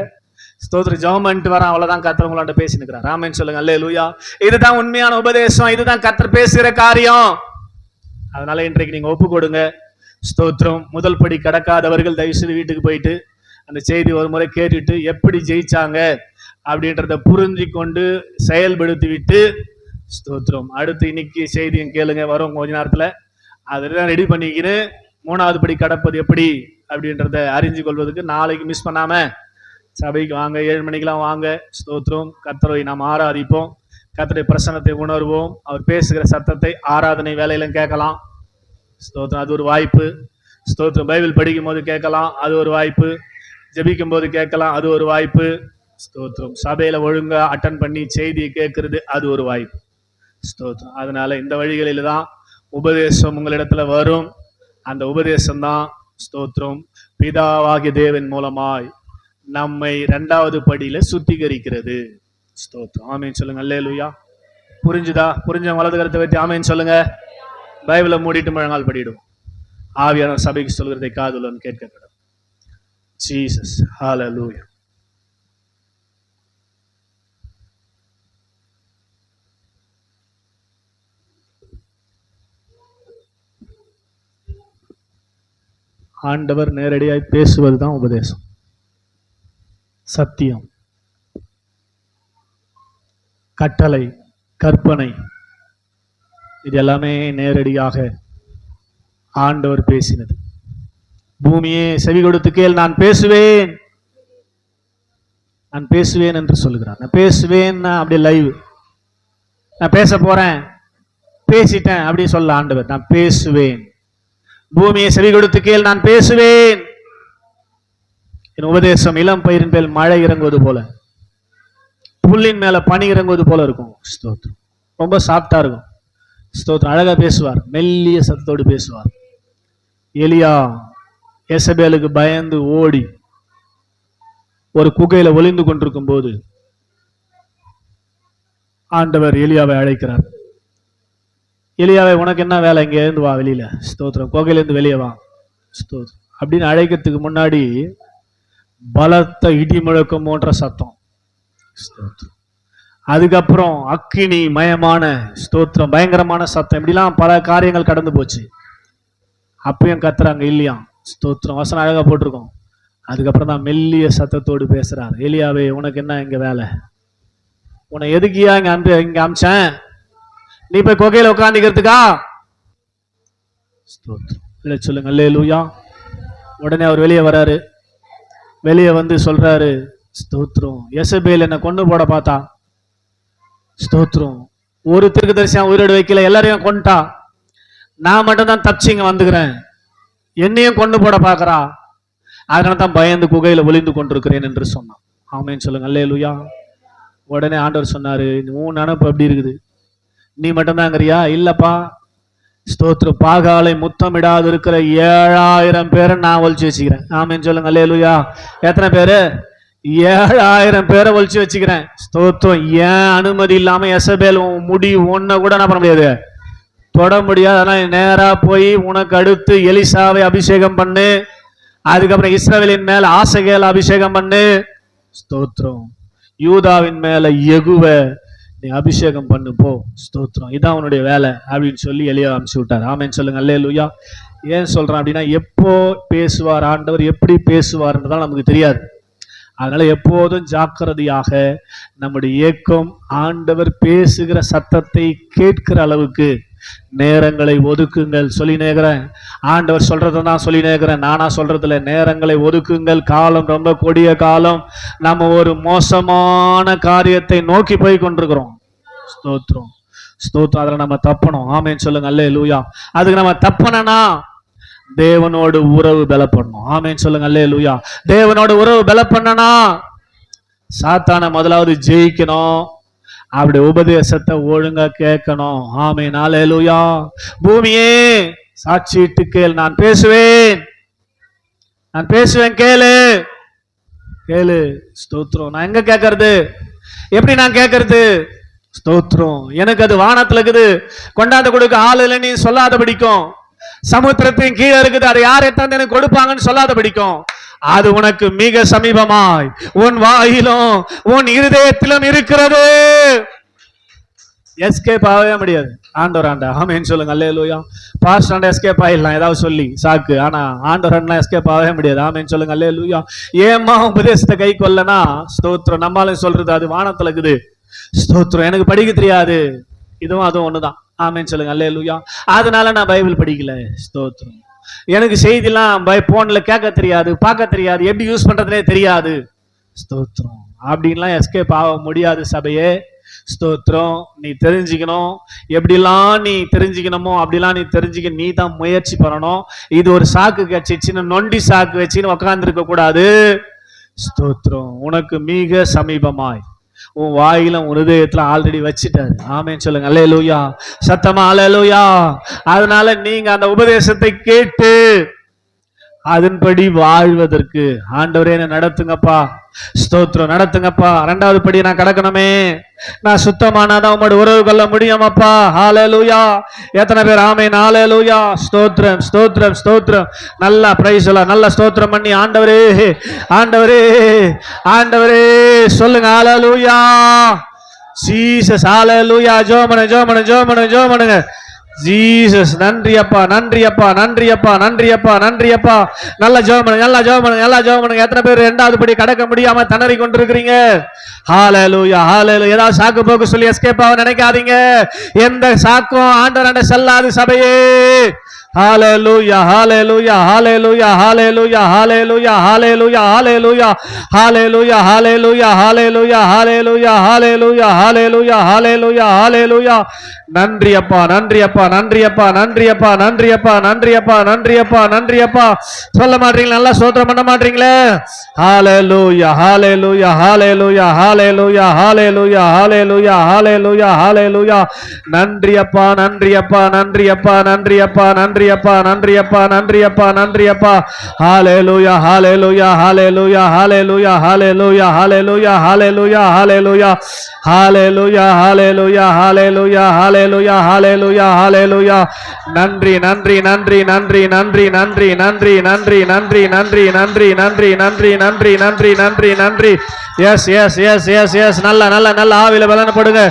ஸ்தோத்திரம். ஜெபம் பண்ணிட்டு வரேன், அவ்வளவுதான். கர்த்தர் உங்களாண்ட பேசினுக்கிறார். ஆமேன்னு சொல்லுங்க அல்லேலூயா. இதுதான் உண்மையான உபதேசம், இதுதான் கர்த்தர் பேசுகிற காரியம். அதனால இன்றைக்கு நீங்க ஒப்பு கொடுங்க. ஸ்தோத்திரம். முதல் படி கடக்காதவர்கள் தயவுசெய்து வீட்டுக்கு போயிட்டு அந்த செய்தி ஒரு முறை கேட்டுட்டு எப்படி ஜெயிச்சாங்க அப்படின்றத புரிஞ்சு கொண்டு செயல்படுத்தி விட்டு ஸ்தோத்திரம் அடுத்து இன்னைக்கு செய்தியும் கேளுங்க. வரும் கொஞ்ச நேரத்துல அதெல்லாம் ரெடி பண்ணிக்கின்னு 3வது படி கடப்பது எப்படி அப்படின்றத அறிஞ்சு கொள்வதற்கு நாளைக்கு மிஸ் பண்ணாம சபைக்கு வாங்க. 7 மணிக்கெல்லாம் வாங்க. ஸ்தோத்திரம். கர்த்தரை நாம் ஆராதிப்போம். கர்த்தருடைய பிரசன்னத்தை உணர்வோம். அவர் பேசுகிற சத்தத்தை ஆராதனை வேலையிலும் கேட்கலாம். ஸ்தோத்திரம். அது ஒரு வாய்ப்பு. ஸ்தோத்திரம். பைபிள் படிக்கும் போது கேட்கலாம், அது ஒரு வாய்ப்பு. ஜெபிக்கும் போது கேட்கலாம், அது ஒரு வாய்ப்பு. ஸ்தோத்திரம். சபையில ஒழுங்கா அட்டன் பண்ணி செய்தியை கேட்கறது அது ஒரு வாய்ப்பு. ஸ்தோத்திரம். அதனால இந்த வழிகளில் தான் உபதேசம் உங்களிடத்துல வரும். அந்த உபதேசம் தான் ஸ்தோத்திரம் பிதாவாகிய தேவன் மூலமாய் நம்மை 2வது படியில சுத்திகரிக்கிறது. ஸ்தோத்திரம். ஆமேன் சொல்லுங்க அல்லேலூயா. புரிஞ்சுதா? புரிஞ்ச வலது கருத்தை வச்சு ஆமேன் சொல்லுங்க. பைபிளை மூடிட்டு முழங்கால் படிடுவோம். ஆவியான சபைக்கு சொல்கிறதை காதுலன்னு கேட்கப்படும். ஜீசஸ். ஹல்லேலூயா. ஆண்டவர் நேரடியாய் பேசுவதுதான் உபதேசம். சத்தியம், கட்டளை, கற்பனை, இது எல்லாமே நேரடியாக ஆண்டவர் பேசினது. பூமியே செவி கொடுத்து கேள், நான் பேசுவேன், நான் பேசுவேன் என்று சொல்லுகிறார். நான் பேசுவேன் அப்படி லைவ், நான் பேச போறேன், பேசிட்டேன் அப்படி சொல்ல ஆண்டவர். நான் பேசுவேன். பூமியை செவி கொடுத்து கேள், நான் பேசுவேன். என் உபதேசம் இளம் பயிரின் மேல் மழை இறங்குவது போல, புல்லின் மேல பனி இறங்குவது போல இருக்கும். ஸ்தோத்திரம். ரொம்ப சாஃப்டா இருக்கும். ஸ்தோத்திரம். அழகா பேசுவார், மெல்லிய சத்தத்தோடு பேசுவார். எலியா எசபேலுக்கு பயந்து ஓடி ஒரு குகையில ஒளிந்து கொண்டிருக்கும் போது ஆண்டவர் எலியாவை அழைக்கிறார். எலியாவை, உனக்கு என்ன வேலை, இங்க இருந்து வா வெளியில. ஸ்தோத்திரம். குகையிலிருந்து வெளியே வா. ஸ்தோத்திரம். அப்படின்னு அழைக்கிறதுக்கு முன்னாடி பலத்த இடி முழக்கம் போன்ற சத்தம். ஸ்தோத்திரம். அதுக்கப்புறம் அக்கினி மயமான ஸ்தோத்திரம், பயங்கரமான சத்தம். இப்படிலாம் பல காரியங்கள் கடந்து போச்சு. அப்பயும் கத்துறாங்க இல்லையா. ஸ்தோத்திரம். வசனம் அழகா போட்டிருக்கோம். அதுக்கப்புறம் தான் மெல்லிய சத்தத்தோடு பேசுறார். எலியாவே, உனக்கு என்ன இங்க வேலை, உன்னை எதுக்கியா இங்க அமிச்சேன், நீ போய் குகையில உட்காந்துக்கிறதுக்கா? ஸ்தோத்திரம். சொல்லுங்க அல்லேலூயா. உடனே அவர் வெளியே வராரு. வெளியே வந்து சொல்றாரு, ஸ்தோத்திரம், எசபேல் என்னை கொண்டு போட பார்த்தா. ஸ்தோத்திரம். ஒரு தீர்க்கதரிசியா உயிரோடு வைக்கல, எல்லாரையும் கொண்டுட்டா. நான் மட்டும் தான் தப்பிச்சு இங்க வந்துக்கிறேன், என்னையும் கொண்டு போட பாக்குறா. அதனால தான் பயந்து குகையில ஒளிந்து கொண்டிருக்கிறேன் என்று சொன்னான். ஆமேன்னு சொல்லுங்க அல்லேலூயா. உடனே ஆண்டவர் சொன்னாரு, உன் நினைப்பு எப்படி இருக்குது, நீ மட்டும்தாங்கிறியா? இல்லப்பா. ஸ்தோத்திரம். பாகாலை முத்தமிடாது இருக்கிற 7000 பேரை நான் ஒழிச்சு வச்சுக்கிறேன். ஆமேன்னு சொல்லுங்க அல்லேலூயா. எத்தனை பேரு? 7000 பேரை ஒழிச்சு வச்சுக்கிறேன். ஸ்தோத்திரம். ஏன் அனுமதி இல்லாம எசபேல் முடி ஒன்ன கூட என்ன பண்ண முடியாது, தொட முடியாது. அதனால நேரா போய் உனக்கு அடுத்து எலிசாவை அபிஷேகம் பண்ணு, அதுக்கப்புறம் இஸ்ரவேலின் மேல ஆசகேல் அபிஷேகம் பண்ணு. ஸ்தோத்திரம். யூதாவின் மேல யெகூவ நீ அபிஷேகம் பண்ணு போ. ஸ்தோத்திரம். இதான் உன்னுடைய வேலை அப்படின்னு சொல்லி எலியா அனுப்பிச்சு விட்டார். ஆமேன்னு சொல்லுங்க அல்லேலூயா. ஏன் சொல்றேன் அப்படின்னா, எப்போ பேசுவார் ஆண்டவர், எப்படி பேசுவார்ன்றதால் நமக்கு தெரியாது. அதனால எப்போதும் ஜாக்கிரதையாக நம்முடைய இயக்கம் ஆண்டவர் பேசுகிற சத்தத்தை கேட்கிற அளவுக்கு நேரங்களை ஒதுக்குங்கள். சொல்லி நேக்கிறேன், ஆண்டவர் சொல்றதான் சொல்லி நேக்கிறேன், நானா சொல்றதுல. நேரங்களை ஒதுக்குங்கள். காலம் ரொம்ப கொடிய காலம். நம்ம ஒரு மோசமான காரியத்தை நோக்கி போய் கொண்டிருக்கிறோம். ஸ்தோத்திரம் ஸ்தோத்திரம். அதுல நம்ம தப்பணும். ஆமேன்னு சொல்லுங்க. அல்லேலூயா. அதுக்கு நம்ம தப்பனா தேவனோடு உறவு பலப்படணும். ஆமேன்னு சொல்லுங்க. அல்லேலூயா. தேவனோடு உறவு பலப்படனா சாத்தான முதலாவது ஜெயிக்கணும். அப்படி உபதேசத்தை ஒழுங்கா கேட்கணும். ஆமேன். அல்லேலூயா. பூமியே சாட்சியிட்டு கேள், நான் பேசுவேன் கேளு கேளு. ஸ்தோத்திரம். நான் எங்க கேட்கறது? எப்படி நான் கேட்கறது? ஸ்தோத்திரம். எனக்கு அது வானத்துல இருக்குது, கொண்டாந்து கொடுக்க ஆள் இல்லை நீ சொல்லாத படிக்கும். சமுத்திரத்தின் கீழே இருக்குது, அதை யார் எத்தாந்து எனக்கு கொடுப்பாங்கன்னு சொல்லாத படிக்கும். அது உனக்கு மிக சமீபமாய் உன் வாயிலும் உன் இருதயத்திலும் இருக்கிறது. எஸ்கேப் ஆகவே முடியாது. ஆண்டவர் ஆமேன்னு சொல்லுங்க. அல்லேலூயா. பாஸ்டர் எஸ்கேப் ஆயிடலாம் ஏதாவது சொல்லி சாக்கு, ஆனா ஆண்டவர் எஸ்கேப் ஆகவே முடியாது. ஆமேன்னு சொல்லுங்க. அல்லேலூயா. ஏமா உபதேசத்தை கை கொள்ளனா ஸ்தோத்திரம். நம்மளும் சொல்றது அது வானத்துல இருக்குது. ஸ்தோத்திரம். எனக்கு படிக்க தெரியாது, இதுவும் அதுவும் ஒண்ணுதான். ஆமேன்னு சொல்லுங்க. அல்லேலூயா. அதனால நான் பைபிள் படிக்கல. ஸ்தோத்திரம். எனக்கு செய்திலாம் போன்ல கேட்க தெரியாது, பார்க்க தெரியாது, எப்படி யூஸ் பண்றதுனே தெரியாது. ஸ்தோத்திரம். அப்படின்லாம் எஸ்கேப் ஆக முடியாது சபையே. ஸ்தோத்திரம். நீ தெரிஞ்சுக்கணும். எப்படிலாம் நீ தெரிஞ்சுக்கணுமோ அப்படிலாம் நீ தெரிஞ்சுக்க நீ தான் முயற்சி பண்ணணும். இது ஒரு சாக்கு கட்சின்னு நொண்டி சாக்கு வச்சுன்னு உக்காந்துருக்க கூடாது. ஸ்தோத்திரம். உனக்கு மிக சமீபமாய் உன் வாயில ஹிருதயத்துல ஆல்ரெடி வச்சுட்டாரு. ஆமேன்னு சொல்லுங்க. அல்லேலூயா. சத்தமா அல்லேலூயா. அதனால நீங்க அந்த உபதேசத்தை கேட்டு அதன்படி வாழ்வதற்கு ஆண்டவரே என்ன நடத்துங்கப்பா. ஸ்தோத்திரம். நடத்துங்கப்பா. இரண்டாவது படி நான் கடக்கணுமே, நான் சுத்தமானாதான் உம்மோடு உறவு கொள்ள முடியுமாப்பா. ஹல்லேலூயா. எத்தனை பேர் ஆமென்? ஹல்லேலூயா. ஸ்தோத்திரம் ஸ்தோத்திரம் ஸ்தோத்திரம். நல்லா பிரைஸ் எல்லாம் நல்லா ஸ்தோத்திரம் பண்ணி ஆண்டவரே ஆண்டவரே ஆண்டவரே சொல்லுங்க. ஹல்லேலூயா. ஜீசஸ். ஹல்லேலூயா. ஜோமனுங்க. ஜீசஸ். நன்றி அப்பா, நன்றி அப்பா, நன்றி அப்பா, நன்றி அப்பா, நன்றி அப்பா. நல்ல ஜெபம், நல்லா ஜெபம். எத்தனை பேர் இரண்டாவது படி கடக்க முடியாம திணறி கொண்டிருக்கிறீங்க? ஹல்லேலூயா, ஹல்லேலூயா. ஏதாவது சாக்கு போக்கு சொல்லி எஸ்கேப் ஆக நினைக்காதீங்க. எந்த சாக்கும் ஆண்டவராண்ட செல்லாது சபையே. ஹல்லேலூயா, ஹல்லேலூயா, ஹல்லேலூயா, ஹல்லேலூயா, ஹல்லேலூயா, ஹல்லேலூயா, ஹல்லேலூயா, ஹல்லேலூயா, ஹல்லேலூயா, ஹல்லேலூயா, ஹல்லேலூயா, ஹல்லேலூயா, ஹல்லேலூயா, ஹல்லேலூயா, ஹல்லேலூயா. நன்றி அப்பா, நன்றி அப்பா, நன்றி அப்பா, நன்றி அப்பா, நன்றி அப்பா, நன்றி அப்பா, நன்றி அப்பா, நன்றி அப்பா. சொல்ல மாட்டீங்களா? நல்லா ஸ்தோத்திரம் பண்ண மாட்டீங்களே? ஹல்லேலூயா, ஹல்லேலூயா, ஹல்லேலூயா, ஹல்லேலூயா, ஹல்லேலூயா, ஹல்லேலூயா, ஹல்லேலூயா, ஹல்லேலூயா. நன்றி அப்பா, நன்றி அப்பா, நன்றி அப்பா, நன்றி அப்பா, நன்றி அப்பா, நன்றி அப்பா, நன்றி அப்பா, நன்றி அப்பா. ஹல்லேலூயா, ஹல்லேலூயா, ஹல்லேலூயா, ஹல்லேலூயா, ஹல்லேலூயா, ஹல்லேலூயா, ஹல்லேலூயா, ஹல்லேலூயா, ஹல்லேலூயா, ஹல்லேலூயா, ஹல்லேலூயா, ஹல்லேலூயா, ஹல்லேலூயா, ஹல்லேலூயா. நன்றி நன்றி நன்றி நன்றி நன்றி நன்றி நன்றி நன்றி நன்றி நன்றி நன்றி நன்றி நன்றி நன்றி நன்றி நன்றி நன்றி. Yes yes yes yes yes. நல்ல நல்ல நல்ல ஆவில பலப்படுங்க,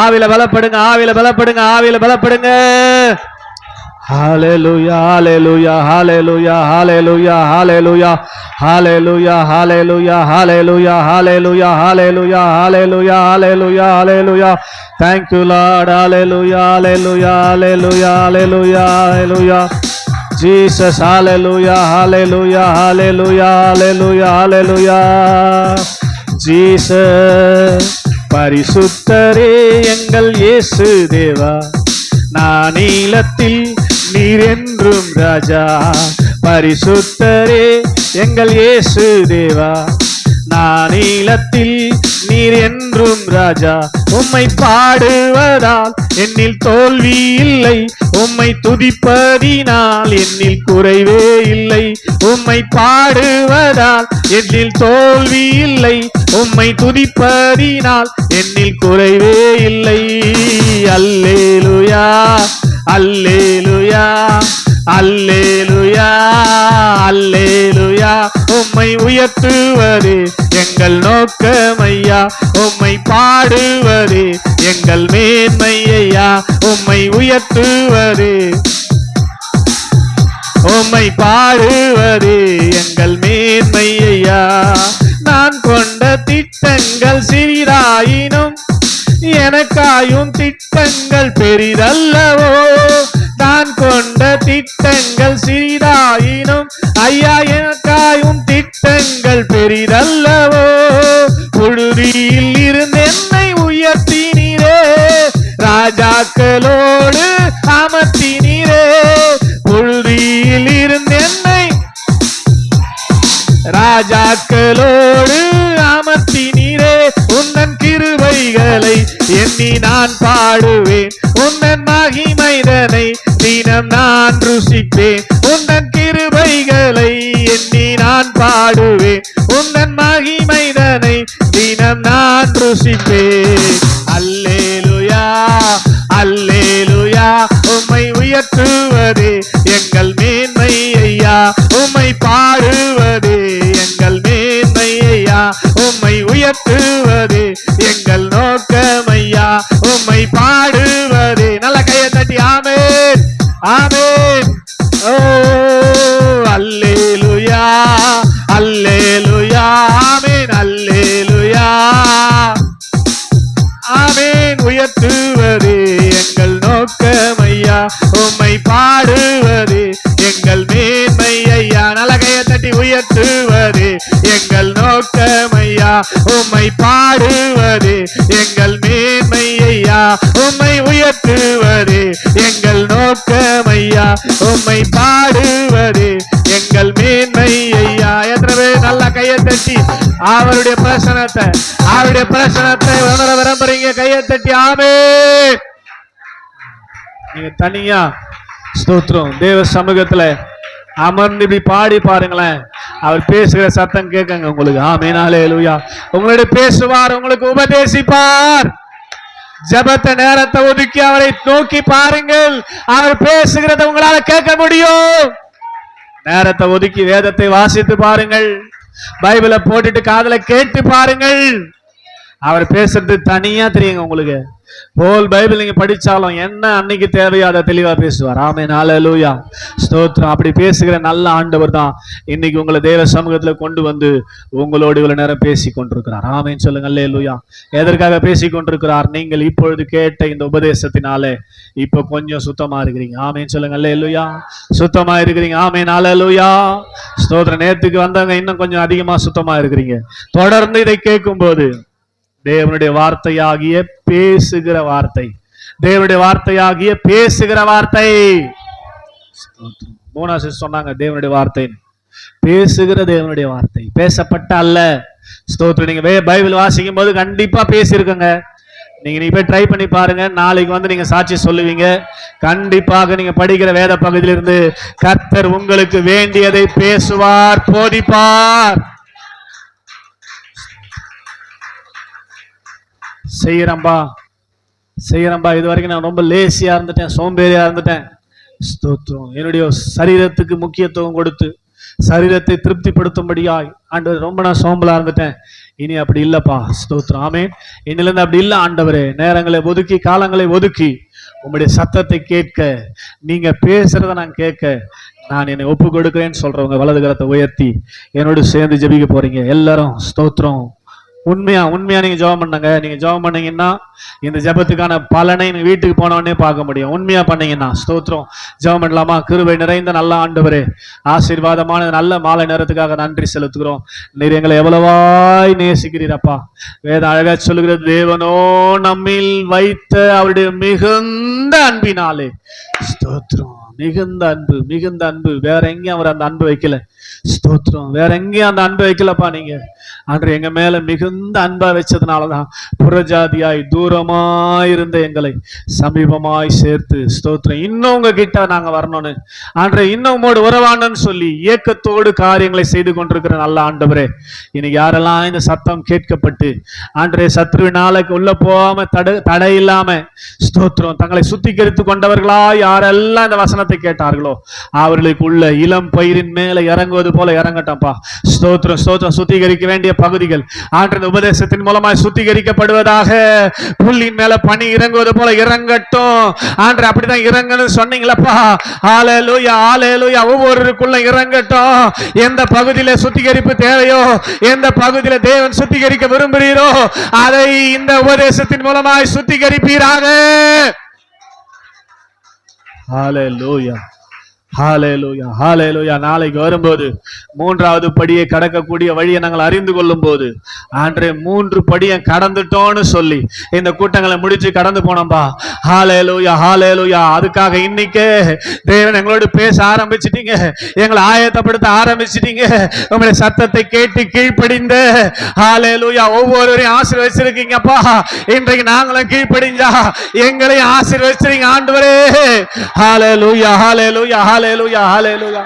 ஆவில பலப்படுங்க, ஆவில பலப்படுங்க, ஆவில பலப்படுங்க. Hallelujah, hallelujah, hallelujah, hallelujah, hallelujah, hallelujah, hallelujah, hallelujah, hallelujah, hallelujah, hallelujah, hallelujah, hallelujah. Thank you Lord. Hallelujah, hallelujah, hallelujah, hallelujah, hallelujah. Jesus. Hallelujah, hallelujah, hallelujah, hallelujah, hallelujah. Jesus. பரிசுத்தரே எங்கள் இயேசு தேவா, நானிலத்தில் நீர் என்றும் ராஜா. பரிசுத்தரே எங்கள் இயேசு தேவா, நானிலத்தில் நீர் என்றும் ராஜா. உம்மை பாடுவதால் என்னில் தோல்வி இல்லை, உம்மை துதிப்பதினால் என்னில் குறைவே இல்லை. உம்மை பாடுவதால் என்னில் தோல்வி இல்லை, உம்மை துதிப்பதினால் என்னில் குறைவே இல்லை. அல்லேலூயா, அல்லேலூயா, அல்லேலூயா, அல்லேலூயா. உம்மை உயர்த்துவதே எங்கள் நோக்கமையா, உம்மை பாடுவதே எங்கள் மேன்மையா. உம்மை உயர்த்துவதே, உம்மை பாடுவதே எங்கள் மேன்மையா. நான் கொண்ட திட்டங்கள் சிறிதாயினும் எனக்காயும் திட்டங்கள் பெரிதல்லவோ. நான் கொண்ட திட்டங்கள் சிறிதாயினும் ஐயா எனக்காயும் திட்டங்கள் பெரிதல்லவோ. புழுதியில் இருந்து என்னை உயர்த்தினீரே, ராஜாக்களோடு அமர்த்தினீரே, புழுதியில் இருந்து என்னை ராஜாக்களோடு அமர்த்தினீரே. உன்னன் கிருபைகளை எண்ணி நான் பாடுவேன், உன்னன் மகிமைதனை தினம் நான் ருசிப்பேன். உன்னன் கிருபைகளை எண்ணி நான் பாடுவேன், உன்னன் மகிமைதனை தினம் நான் ருசிப்பேன். அல்லேலூயா அல்லேலூயா, உம்மை உயர்த்துவதே எங்கள் மேன்மை ஐயா, உம்மை பாடுவதே எங்கள் மேன்மை ஐயா, உம்மை உயர்த்துவதே எங்கள் நோக்கமையா, உம்மை பாடுவதே. நல்ல கையை தட்டி ஆமென் ஆமென். ஓ அல்லேலூயா அல்லேலூயா, ஆமென் அல்லேலூயா ஆமென். உயர்த்துவதே எங்கள் நோக்கமையா, உம்மை பாடுவதே எங்கள் மேன்மை ஐயா. நல்ல கையை தட்டி உயர்த்துவதே எங்கள் நோக்கமையா, உம்மை பாடுவதே எங்கள் மேன்மை ஐயா, உம்மை உயர்த்துவதே எங்கள் நோக்கமையா, உம்மை பாடுவதே எங்கள் மேன்மை ஐயா. எத்தனை பேர் நல்ல கையை தட்டி அவருடைய பிரசனத்தை உணர விரும்புறீங்க? கையை தட்டி ஆமென். நீங்க தனியா ஸ்தோத்திரம் தேவ சமூகத்துல அமர்ந்து இப்படி பாடி பாருங்களேன், அவர் பேசுகிற சத்தம் கேட்குங்க உங்களுக்கு. ஆமென் அல்லேலூயா. உங்களுடைய பேசுவார், உங்களுக்கு உபதேசிப்பார். ஜெபத்தை நேரத்தை ஒதுக்கி அவரை நோக்கி பாருங்கள், அவர் பேசுகிறத உங்களால கேட்க முடியும். நேரத்தை ஒதுக்கி வேதத்தை வாசித்து பாருங்கள், பைபிளை போட்டுட்டு காதுல கேட்டு பாருங்கள். அவர் பேசுறது தனியா தெரியுங்க உங்களுக்கு. போல் பைபிள் நீங்க படிச்சாலும் என்ன அன்னைக்கு தேவையோ அதை தெளிவா பேசுவார். ஆமென் அல்லேலூயா ஸ்தோத்திரம். அப்படி பேசுகிற நல்ல ஆண்டவர் தான் இன்னைக்கு உங்களை தேவ சமூகத்துல கொண்டு வந்து உங்களோடு இவ்வளவு நேரம் பேசி கொண்டிருக்கிறார். ஆமென் சொல்லுங்க அல்லேலூயா. எதற்காக பேசி கொண்டிருக்கிறார்? நீங்கள் இப்பொழுது கேட்ட இந்த உபதேசத்தினாலே இப்ப கொஞ்சம் சுத்தமா இருக்கிறீங்க. ஆமென் சொல்லுங்க அல்லேலூயா. சுத்தமா இருக்கிறீங்க. ஆமென் அல்லேலூயா ஸ்தோத்திரம். நேத்துக்கு வந்தவங்க இன்னும் கொஞ்சம் அதிகமா சுத்தமா இருக்கிறீங்க. தொடர்ந்து இதை கேட்கும் போது தேவனுடைய வார்த்தையாகிய பேசுகிற வார்த்தை, தேவனுடைய வார்த்தையாகிய பேசுகிற வார்த்தை. மூணாவது சொன்னாங்க தேவனுடைய வார்த்தை பேசுகிற தேவனுடைய வார்த்தை, பேசப்பட்ட அல்ல. ஸ்தோத்திரம். நீங்க பைபிள் வாசிக்கும் போது கண்டிப்பா பேசியிருக்கங்க. நீங்க போய் ட்ரை பண்ணி பாருங்க, நாளைக்கு வந்து நீங்க சாட்சி சொல்லுவீங்க. கண்டிப்பாக நீங்க படிக்கிற வேத பகுதியிலிருந்து கர்த்தர் உங்களுக்கு வேண்டியதை பேசுவார், போதிப்பார். செய்யறம்பா இது வரைக்கும் நான் ரொம்ப லேசியா இருந்துட்டேன், சோம்பேறியா இருந்துட்டேன். ஸ்தோத்திரம். என்னுடைய சரீரத்துக்கு முக்கியத்துவம் கொடுத்து சரீரத்தை திருப்திப்படுத்தும்படியாய் ஆண்டவர் ரொம்ப நான் சோம்பலா இருந்துட்டேன். இனி அப்படி இல்லப்பா. ஸ்தோத்திரம். ஆமென். இன்னிலிருந்து அப்படி இல்லை ஆண்டவரே. நேரங்களை ஒதுக்கி காலங்களை ஒதுக்கி உங்களுடைய சத்தத்தை கேட்க, நீங்க பேசுறத நான் கேட்க நான் என்னை ஒப்பு கொடுக்கிறேன்னு சொல்றவங்க வலது கரத்தை உயர்த்தி என்னோடு சேர்ந்து ஜெபிக்க போறீங்க எல்லாரும். ஸ்தோத்திரம். உண்மையா நீங்க ஜெபம் பண்ணுங்க. நீங்க ஜெபம் பண்ணீங்கன்னா இந்த ஜெபத்துக்கான பலனை நீங்க வீட்டுக்கு போனவொடனே பார்க்க முடியும். உண்மையா பண்ணீங்கன்னா. ஸ்தோத்திரம். ஜெபம் பண்ணலாமா? கிருபை நிறைந்த நல்ல ஆண்டவரே, ஆசீர்வாதமான நல்ல மாலை நேரத்துக்காக நன்றி செலுத்துகிறோம். நீர் எங்களை எவ்வளவாய் நேசிக்கிறீரப்பா. வேதம் அழகா சொல்லுகிறது, தேவனோ நம்மில் வைத்த அவருடைய மிகுந்த அன்பினாலே. ஸ்தோத்திரம். மிகுந்த அன்பு. வேற எங்கேயும் அவர் அந்த அன்பு வைக்கல. ஸ்தோத்திரம். வேற எங்கேயும் அந்த அன்பை வைக்கலப்பா. நீங்க அன்று எங்க மேல மிகுந்த அன்பா வச்சதுனாலதான் புறஜாதியாய் தூரமாயிருந்த எங்களை சமீபமாய் சேர்த்து. ஸ்தோத்திரம். இன்னும் உங்க கிட்ட நாங்க வரணும்னு அன்று இன்னும் உமோடு உறவானன்னு சொல்லி ஏக்கத்தோடு காரியங்களை செய்து கொண்டிருக்கிற நல்ல ஆண்டவரே, இன்னைக்கு யாரெல்லாம் இந்த சத்தம் கேட்கப்பட்டு அன்றைய சத்ருவினால உள்ள போகாம தடை இல்லாம ஸ்தோத்திரம் தங்களை சுத்திகரித்து கொண்டவர்களா யாரெல்லாம் இந்த வசனத்தை கேட்டார்களோ அவர்களுக்கு உள்ள இளம் பயிரின் மேல இறங்குவது போல இறங்கட்டப்பா. ஸ்தோத்திரம். சுத்திகரிக்க வேண்டிய பகுதிகள் ஆற்றின் உபதேசத்தின் மூலமாய் சுத்திகரிக்கப்படுவதாக. புல்லின் மேல பனி இறங்குவது போல இறங்கட்டும் ஆண்டு. அப்படிதான் இறங்கன்னு சொன்னீங்களப்பா. ஹல்லேலூயா ஹல்லேலூயா. ஒவ்வொருக்குள்ள இறங்கட்டும். எந்த பகுதியில சுத்திகரிப்பு தேவையோ, எந்த பகுதியில தேவன் சுத்திகரிக்க விரும்புகிறீரோ அதை இந்த உபதேசத்தின் மூலமாய் சுத்திகரிப்பீராக. ஹல்லேலூயா ஹalleluya ஹalleluya. நாளைக்கு வரும்போது 3வது படியை கடக்கக்கூடிய வழியை நாங்கள் அறிந்து கொள்ளும் போது ஆண்டவரே 3 படியை கடந்துட்டோம்னு சொல்லி இந்த கூட்டங்களை முடிச்சு கடந்து போனோம்பா. ஹalleluya ஹalleluya. அதுக்காக இன்னைக்கு தேவன் எங்களோடு பேச ஆரம்பிச்சிட்டீங்க, எங்களை ஆயத்தப்படுத்த ஆரம்பிச்சிட்டீங்க. உங்களுடைய சத்தத்தை கேட்டு கீழ்ப்படிந்து ஹalleluya ஒவ்வொருவரையும் ஆசீர்வதிச்சிருக்கீங்கப்பா. இன்றைக்கு நாங்களும் கீழ்ப்படிஞ்சா எங்களையும் ஆசீர்வதிச்சிருங்க ஆண்டவரே. ஹalleluya ஹalleluya ஹalleluya ஹalleluya.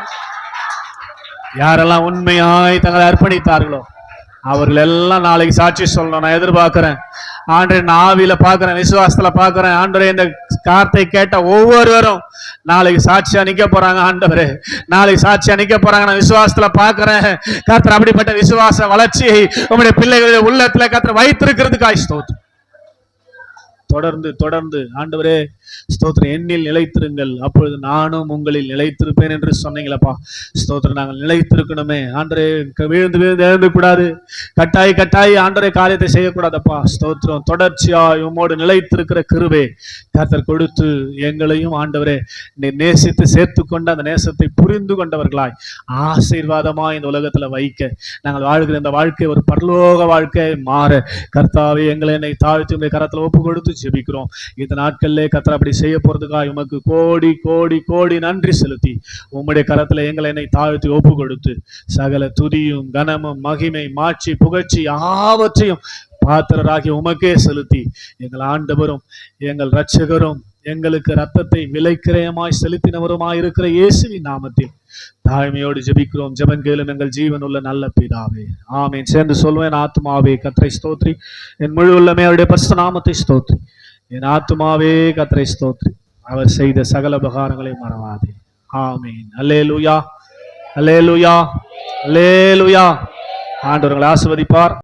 யாரெல்லாம் உண்மையாய் தங்களை அர்ப்பணித்தார்களோ அவர்கள் எல்லாம் நாளைக்கு சாட்சி சொல்லணும். நான் எதிர்பார்க்கிறேன் ஆண்டவரே, நான் ஆவியில பார்க்கிறேன், விசுவாசத்துல பார்க்கிறேன் ஆண்டவரே. இந்த வார்த்தை கேட்ட ஒவ்வொருவரும் நாளைக்கு சாட்சியா நிக்க போறாங்க ஆண்டவரே. நாளைக்கு சாட்சியா நிக்க போறாங்க. நான் விசுவாசத்துல பார்க்கிறேன் கர்த்தர் அப்படிப்பட்ட விசுவாச வளர்ச்சியை உங்களுடைய பிள்ளைகளுடைய உள்ளத்துல கர்த்தர் வைத்திருக்கிறதுக்காய் ஸ்தோத்திரம். தொடர்ந்து தொடர்ந்து ஆண்டவரே ஸ்தோத்திரம், என்னில் நிலைத்திருங்கள் அப்பொழுது நானும் உங்களில் நிலைத்திருப்பேன் என்று சொன்னீங்களப்பா. ஸ்தோத்திரம், நாங்கள் நிலைத்திருக்கணுமே ஆண்டவரே. விழுந்து விழுந்து எழுந்து கூடாது, கட்டாய் ஆண்டவரே காரியத்தை செய்யக்கூடாதப்பா. ஸ்தோத்திரம், தொடர்ச்சியாய் உம்மோடு நிலைத்திருக்கிற கிருபை கர்த்தர் கொடுத்து எங்களையும் ஆண்டவரே நேசித்து சேர்த்து கொண்டு அந்த நேசத்தை புரிந்து கொண்டவர்களாய் ஆசீர்வாதமாய் இந்த உலகத்துல வைக்க நாங்கள் வாழ்கிற இந்த வாழ்க்கை ஒரு பரலோக வாழ்க்கை மாற கர்த்தாவே எங்களை என்னை தாழ்த்தி உங்களுடைய கரத்துல ஒப்பு கொடுத்து ஜெபிக்கிறோம். இந்த நாட்களிலே கர்த்தர் அப்படி செய்ய போறதுக்காக உமக்கு கோடி கோடி கோடி நன்றி செலுத்தி உம்முடைய கரத்துல எங்களை என்னை தாழ்த்தி ஒப்பு கொடுத்து சகல துதியும் கனமும் மகிமை மாட்சி புகழ்ச்சி யாவற்றையும் பாத்திரராகி உமக்கே செலுத்தி எங்கள் ஆண்டவரும் எங்கள் இரட்சகரும் எங்களுக்கு ரத்தத்தை விலைக்கிரயமாய் செலுத்தினவருமாய் இருக்கிற இயேசுவின் நாமத்தில் தாழ்மையோடு ஜெபிக்கிறோம். ஜெபம் கேளும் எங்கள் ஜீவன் உள்ள நல்ல பிதாவே, ஆமென். சேர்ந்து சொல்வேன், ஆத்துமாவே கர்த்தரை ஸ்தோத்ரி, என் முழு உள்ளமே அவருடைய பரிசுத்த நாமத்தை ஸ்தோத்ரி. என் ஆத்துமாவே கர்த்தரை ஸ்தோத்ரி, அவர் செய்த சகல உபகாரங்களை மறவாதே. ஆமென். அல்லேலூயா அல்லேலூயா அல்லேலூயா. ஆண்டவர்களை ஆசீர்வதிப்பார்.